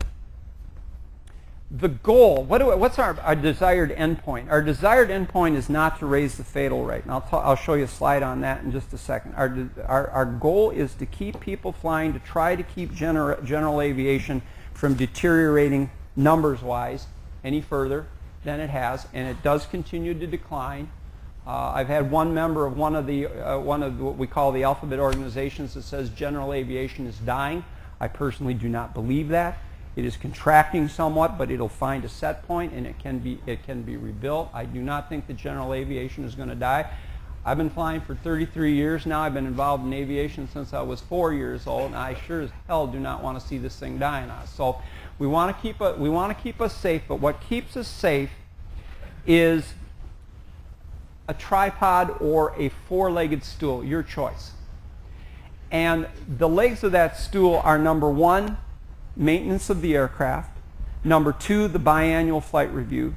the goal, what's our desired endpoint? Our desired endpoint is not to raise the fatal rate. And I'll show you a slide on that in just a second. Our goal is to keep people flying, to try to keep general aviation from deteriorating numbers-wise any further than it has, and it does continue to decline. I've had one member of one of what we call the alphabet organizations that says general aviation is dying. I personally do not believe that. It is contracting somewhat, but it'll find a set point, and it can be rebuilt. I do not think that general aviation is going to die. I've been flying for 33 years now. I've been involved in aviation since I was 4 years old, and I sure as hell do not want to see this thing die on us. So we want to keep us safe, but what keeps us safe is a tripod or a 4-legged stool, your choice. And the legs of that stool are, number 1, maintenance of the aircraft, number 2, the biannual flight review,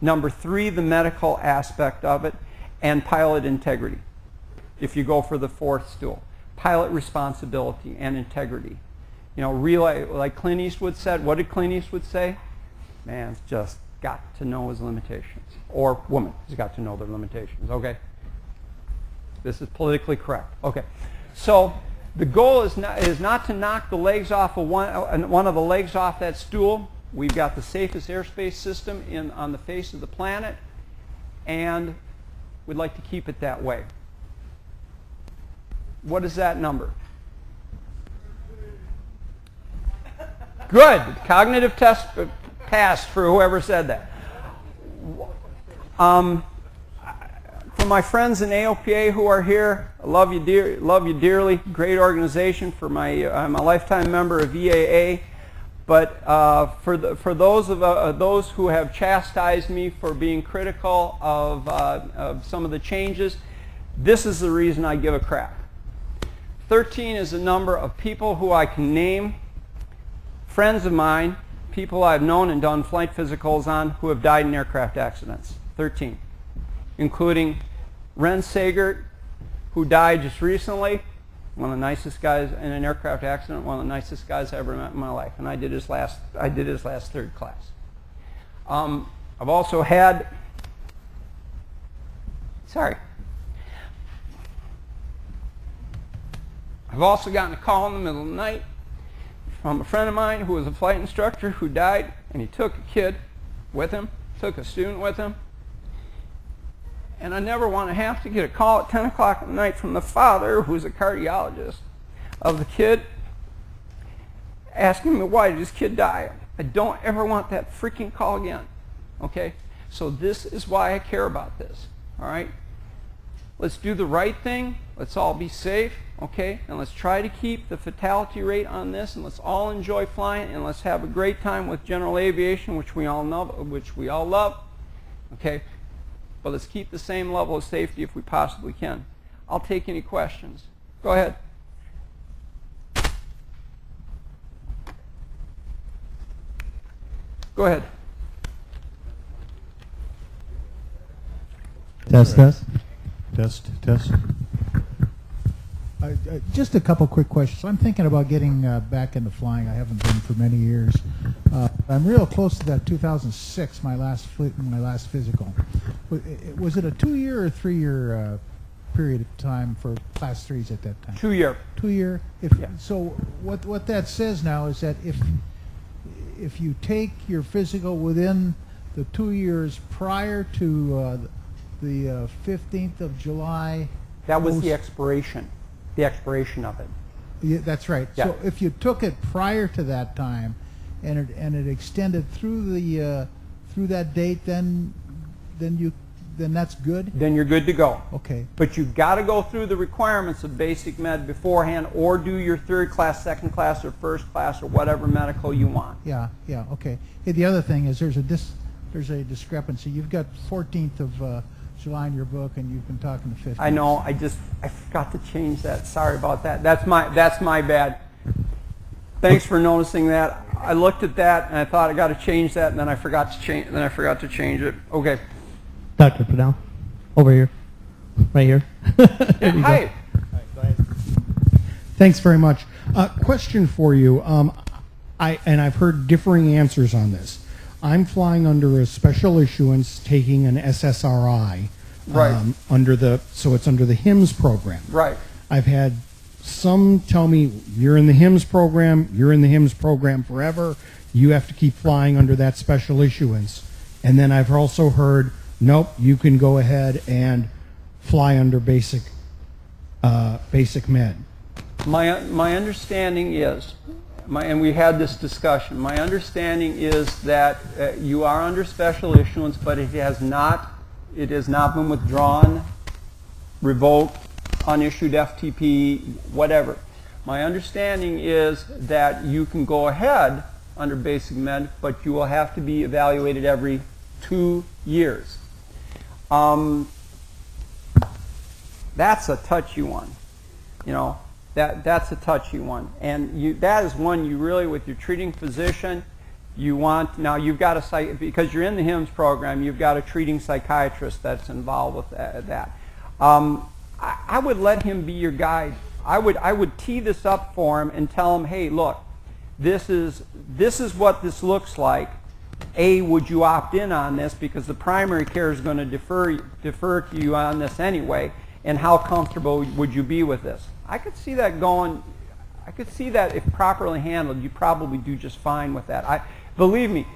number 3, the medical aspect of it, and pilot integrity. If you go for the 4th stool, pilot responsibility and integrity. You know, like Clint Eastwood said, what did Clint Eastwood say? Man's just got to know his limitations. Or woman has got to know their limitations, okay? This is politically correct, okay. So the goal is not to knock the legs off of one of the legs off that stool. We've got the safest airspace system on the face of the planet, and we'd like to keep it that way. What is that number? Good. Cognitive test passed for whoever said that. For my friends in AOPA who are here, I love you dearly. Great organization. I'm a lifetime member of EAA. But for those who have chastised me for being critical of some of the changes, this is the reason I give a crap. 13 is the number of people who I can name, friends of mine, people I've known and done flight physicals on, who have died in aircraft accidents. 13. Including Ren Sagert, who died just recently, one of the nicest guys in an aircraft accident, one of the nicest guys I ever met in my life, and I did his last 3rd class. I've also had, I've also gotten a call in the middle of the night from a friend of mine who was a flight instructor who died, and he took a kid with him, took a student with him. And I never want to have to get a call at 10 o'clock at night from the father, who's a cardiologist, of the kid, asking me, why did this kid die? I don't ever want that freaking call again. Okay? So this is why I care about this. All right? Let's do the right thing. Let's all be safe. Okay? And let's try to keep the fatality rate on this, and let's all enjoy flying, and let's have a great time with general aviation, which we all know, which we all love. Okay? But let's keep the same level of safety if we possibly can. I'll take any questions. Go ahead. Go ahead. Test. Just a couple quick questions. I'm thinking about getting back into flying. I haven't been for many years. I'm real close to that 2006, my last physical. Was it a 2-year or 3-year period of time for class 3s at that time? 2-year. 2-year. Yeah. So what that says now is that if you take your physical within the 2 years prior to the 15th of July. That was the expiration of it. Yeah, that's right. Yeah. So if you took it prior to that time, and it extended through the through that date, then that's good. Then you're good to go. Okay. But you've got to go through the requirements of basic med beforehand, or do your 3rd class, 2nd class, or 1st class, or whatever medical you want. Yeah. Okay. Hey, the other thing is there's a discrepancy. You've got 14th of July in your book, and you've been talking to 15th. I know. I forgot to change that. Sorry about that. That's my bad. Thanks for noticing that. I looked at that and I thought I got to change that, and then I forgot to change it. Okay. Dr. Pinnell, over here, right here. Yeah, hi. Go ahead. Thanks very much. Question for you. I've heard differing answers on this. I'm flying under a special issuance, taking an SSRI. Right. So it's under the HIMSS program. Right. I've had some tell me, you're in the HIMSS program, you're in the HIMSS program forever, you have to keep flying under that special issuance. And then I've also heard, nope, you can go ahead and fly under basic med. My understanding is, and we had this discussion, my understanding is that you are under special issuance, but it has not been withdrawn, revoked, unissued FTP, whatever. My understanding is that you can go ahead under basic med, but you will have to be evaluated every 2 years. That's a touchy one. You know, that's a touchy one, and that is one you really, with your treating physician, you want. Now you've got because you're in the HIMSS program, you've got a treating psychiatrist that's involved with that. I would let him be your guide. I would tee this up for him and tell him, hey, look, this is what this looks like. Would you opt in on this, because the primary care is going to defer to you on this anyway, and how comfortable would you be with this? I could see that going. I could see that if properly handled, you probably do just fine with that. Believe me,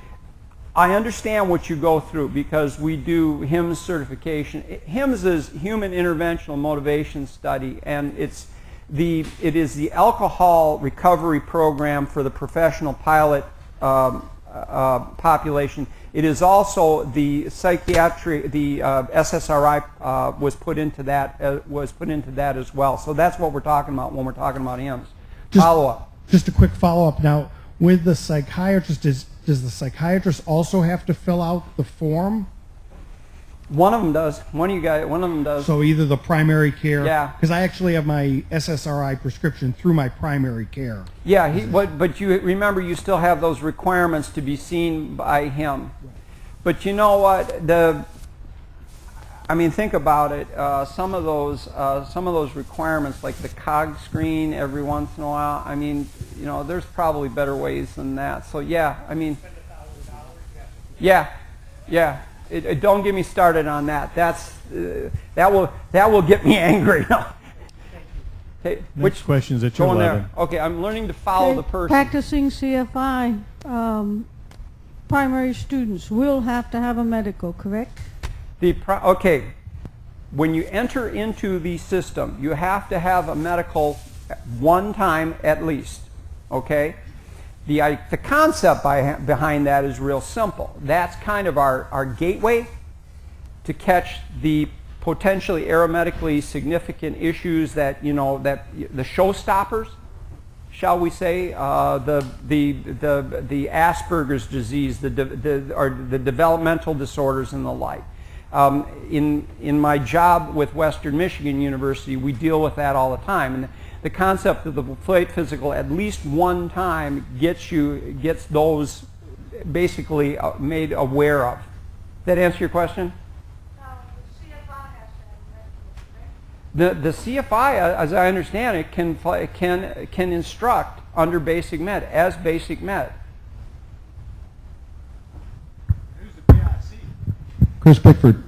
I understand what you go through, because we do HIMSS certification. HIMSS is Human Interventional Motivation Study, and it is the alcohol recovery program for the professional pilot population. It is also the psychiatry, the SSRI was put into that as well. So that's what we're talking about when we're talking about HIMSS. Follow up. Just a quick follow up now. With the psychiatrist, does the psychiatrist also have to fill out the form? One of them does. One of them does. So either the primary care. Yeah. Because I actually have my SSRI prescription through my primary care. Yeah, but you remember, you still have those requirements to be seen by him. Right. But you know what? I mean, think about it. Some of those requirements, like the COG screen every once in a while. I mean, you know, there's probably better ways than that. So yeah, I mean, yeah. Don't get me started on that. That will get me angry. Okay, which questions at your level? There. Okay, I'm learning to follow the person. Practicing CFI, primary students will have to have a medical, correct? Okay, when you enter into the system, you have to have a medical one time at least. Okay, The concept behind that is real simple. That's kind of our gateway to catch the potentially aeromedically significant issues that, you know, that the showstoppers, shall we say, the Asperger's disease, or the developmental disorders and the like. In my job with Western Michigan University, we deal with that all the time. And the concept of the flight physical at least one time gets those basically made aware of. Does that answer your question? The CFI, as I understand it, can instruct under Basic Med as Basic Med. Chris Pickford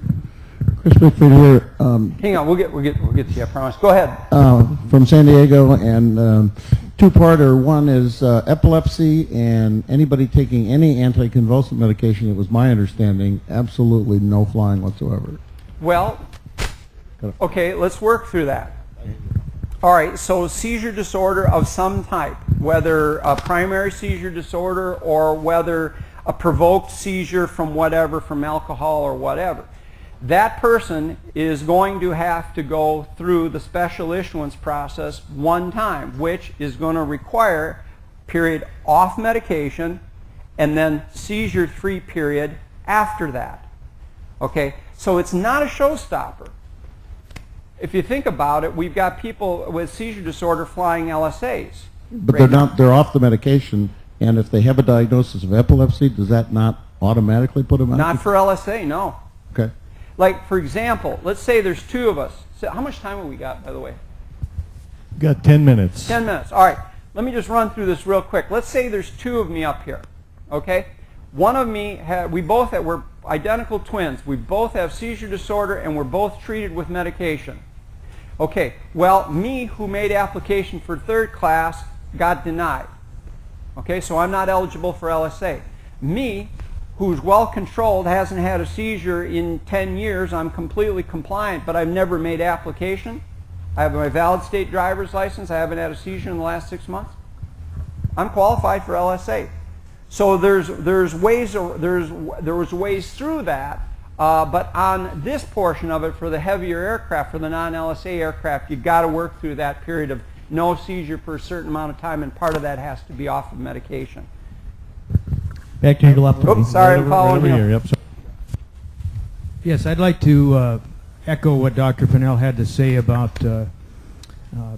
here. Hang on, we'll get to you. I promise. Go ahead. From San Diego, and two-parter. One is epilepsy, and anybody taking any anticonvulsant medication. It was my understanding, absolutely no flying whatsoever. Well, okay, let's work through that. All right, so seizure disorder of some type, whether a primary seizure disorder or whether a provoked seizure from whatever, from alcohol or whatever. That person is going to have to go through the special issuance process one time, which is going to require period off medication and then seizure-free period after that. Okay, so it's not a showstopper. If you think about it, we've got people with seizure disorder flying LSAs. But they're off the medication, and if they have a diagnosis of epilepsy, does that not automatically put them out? Not for LSA, no. Okay. Like, for example, let's say there's two of us. So how much time have we got, by the way? We've got 10 minutes. 10 minutes. All right. Let me just run through this real quick. Let's say there's two of me up here. Okay? One of me, we're identical twins. We both have seizure disorder, and we're both treated with medication. Okay. Well, me, who made application for third class, got denied. Okay? So I'm not eligible for LSA. Me, who's well controlled, hasn't had a seizure in 10 years, I'm completely compliant, but I've never made application. I have my valid state driver's license. I haven't had a seizure in the last 6 months. I'm qualified for LSA. So there was ways through that, but on this portion of it, for the heavier aircraft, for the non-LSA aircraft, you've got to work through that period of no seizure for a certain amount of time, and part of that has to be off of medication. Back to your left. Oops, sorry, I'm following you. Yep. Yes, I'd like to echo what Dr. Pinnell had to say about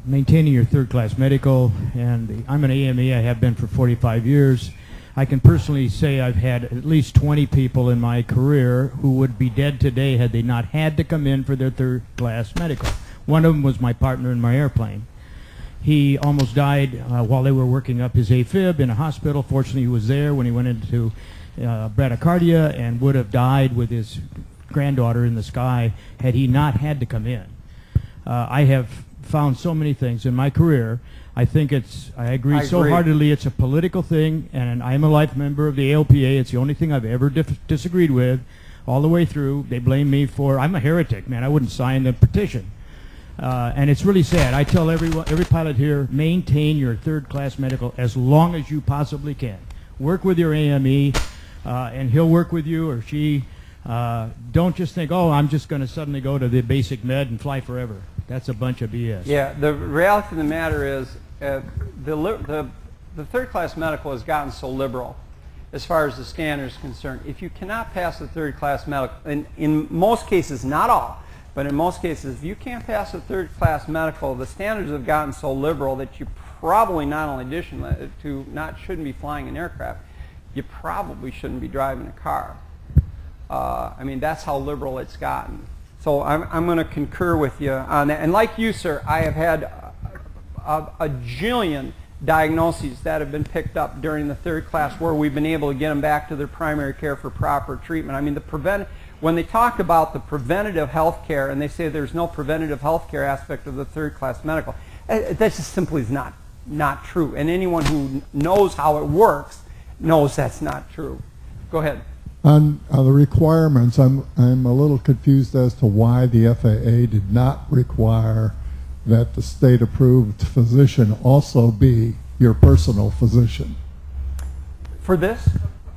maintaining your third-class medical. And I'm an AME. I have been for 45 years. I can personally say I've had at least 20 people in my career who would be dead today had they not had to come in for their third-class medical. One of them was my partner in my airplane. He almost died while they were working up his AFib in a hospital. Fortunately, he was there when he went into bradycardia and would have died with his granddaughter in the sky had he not had to come in. I have found so many things in my career. I agree so heartedly it's a political thing, and I'm a life member of the AOPA. It's the only thing I've ever disagreed with all the way through. They blame me for, I'm a heretic, man. I wouldn't sign the petition. And it's really sad. I tell every pilot here, maintain your third-class medical as long as you possibly can. Work with your AME, and he'll work with you or she. Don't just think, oh, I'm just going to suddenly go to the Basic Med and fly forever. That's a bunch of BS. Yeah, the reality of the matter is the third-class medical has gotten so liberal as far as the standard is concerned. If you cannot pass the third-class medical, in most cases, not all, but in most cases, if you can't pass a third-class medical, the standards have gotten so liberal that you probably not only shouldn't be flying an aircraft, you probably shouldn't be driving a car. I mean, that's how liberal it's gotten. So I'm going to concur with you on that. And like you, sir, I have had a jillion diagnoses that have been picked up during the third class where we've been able to get them back to their primary care for proper treatment. I mean, when they talk about the preventative health care and they say there's no preventative health care aspect of the third-class medical, that just simply is not true. And anyone who knows how it works knows that's not true. Go ahead. On the requirements, I'm a little confused as to why the FAA did not require that the state-approved physician also be your personal physician. For this?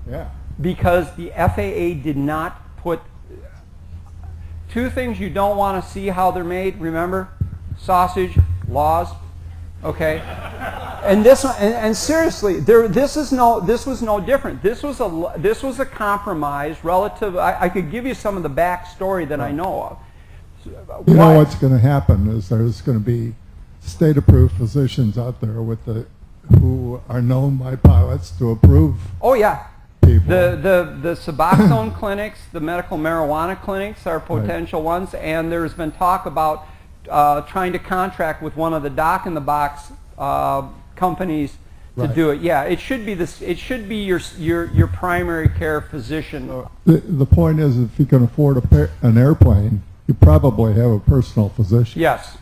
Yeah. Because the FAA did not put two things you don't want to see how they're made. Remember, sausage, laws. Okay, and this one, and seriously, this was no different. This was a compromise relative. I could give you some of the backstory that I know of. You know what's going to happen is there's going to be state-approved physicians out there who are known by pilots to approve. Oh yeah. People. The Suboxone clinics, the medical marijuana clinics are potential ones, and there's been talk about trying to contract with one of the doc-in-the-box companies to do it. Yeah, it should be this. It should be your primary care physician. The point is, if you can afford an airplane, you probably have a personal physician. Yes,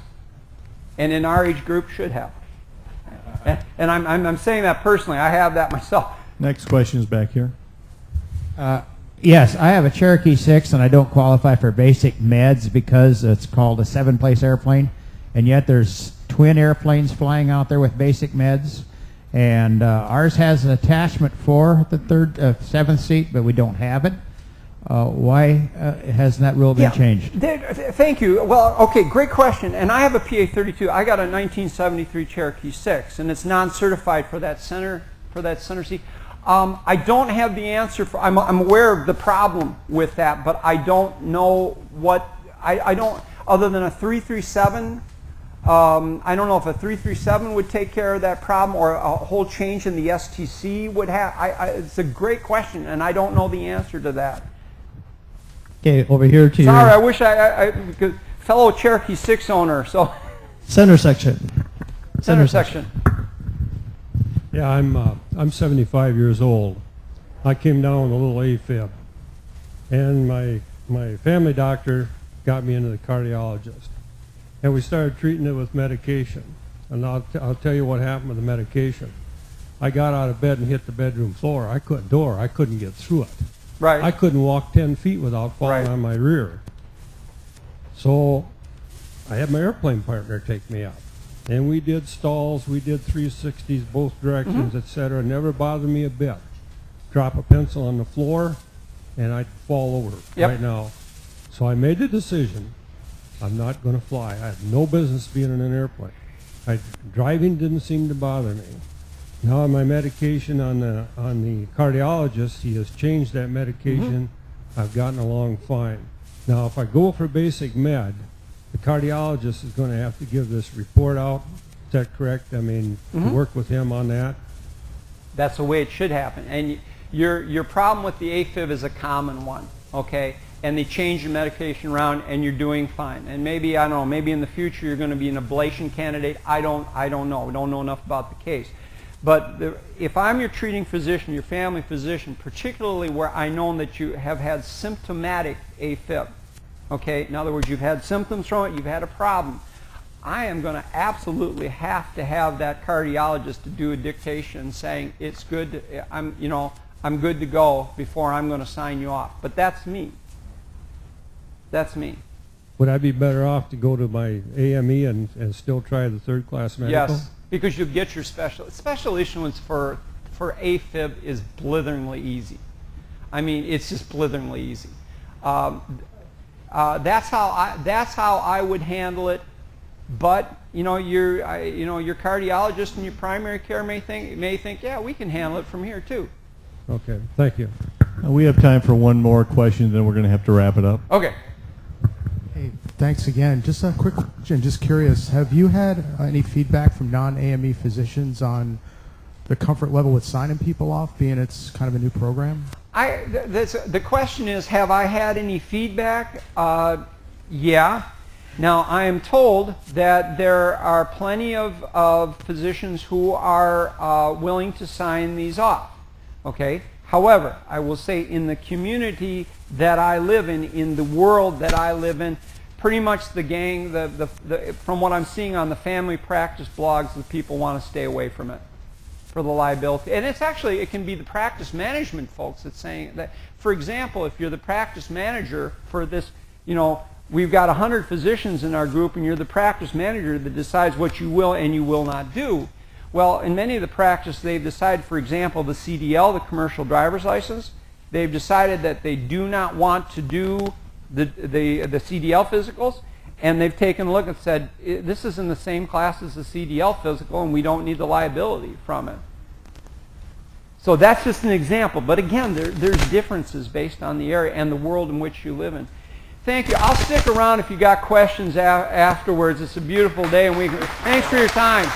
and in our age group should have. And I'm saying that personally. I have that myself. Next question is back here. Yes, I have a Cherokee 6 and I don't qualify for basic meds because it's called a 7-place airplane, and yet there's twin airplanes flying out there with basic meds, and ours has an attachment for the 7th seat, but we don't have it. Why hasn't that rule been changed? Thank you. Well, okay, great question. And I have a PA-32. I got a 1973 Cherokee 6, and it's non-certified for that center seat. I don't have the answer for. I'm aware of the problem with that, but I don't know what I don't. Other than a 337, I don't know if a 337 would take care of that problem, or a whole change in the STC would have. It's a great question, and I don't know the answer to that. Okay, over here to Sorry, I wish I fellow Cherokee 6 owner. So center section. Center section. Yeah, I'm 75 years old. I came down with a little AFib, and my family doctor got me into the cardiologist, and we started treating it with medication. And I'll tell you what happened with the medication. I got out of bed and hit the bedroom floor. I couldn't get through it. Right. I couldn't walk 10 feet without falling on my rear. So I had my airplane partner take me up. And we did stalls, we did 360s, both directions, etc. Never bothered me a bit. Drop a pencil on the floor, and I'd fall over right now. So I made the decision, I'm not going to fly. I have no business being in an airplane. Driving didn't seem to bother me. Now on my medication on the cardiologist, he has changed that medication. I've gotten along fine. Now if I go for basic med, the cardiologist is going to have to give this report out. Is that correct? I mean, to work with him on that? That's the way it should happen. And your problem with the AFib is a common one, okay? And they change your medication around, and you're doing fine. And maybe, I don't know, maybe in the future you're going to be an ablation candidate. I don't know. We don't know enough about the case. But if I'm your treating physician, your family physician, particularly where I know that you have had symptomatic AFib, okay, in other words, you've had symptoms from it, you've had a problem, I am going to absolutely have to have that cardiologist to do a dictation saying it's good, I'm good to go before I'm going to sign you off. But that's me. That's me. Would I be better off to go to my AME and still try the third class medical? Yes, because you'll get your special issuance for AFib is blitheringly easy. I mean, it's just blitheringly easy. That's how I would handle it. But your cardiologist and your primary care may think, yeah, we can handle it from here too. Okay, thank you. We have time for one more question, then we're going to have to wrap it up. Okay. Hey, thanks again. Just a quick question. Just curious, have you had any feedback from non-AME physicians on the comfort level with signing people off, being it's kind of a new program? The question is, have I had any feedback? Yeah. Now, I am told that there are plenty of physicians who are willing to sign these off. Okay. However, I will say in the community that I live in the world that I live in, pretty much the gang, from what I'm seeing on the family practice blogs, the people want to stay away from it for the liability. And it's actually, it can be the practice management folks that's saying that. For example, if you're the practice manager for this, we've got 100 physicians in our group, and you're the practice manager that decides what you will and you will not do. Well, in many of the practice, they've decided, for example, the CDL, the commercial driver's license, they've decided that they do not want to do the CDL physicals, and they've taken a look and said, this is in the same class as the CDL physical, and we don't need the liability from it. So that's just an example. But again, there's differences based on the area and the world in which you live in. Thank you. I'll stick around if you got questions afterwards. It's a beautiful day, and thanks for your time.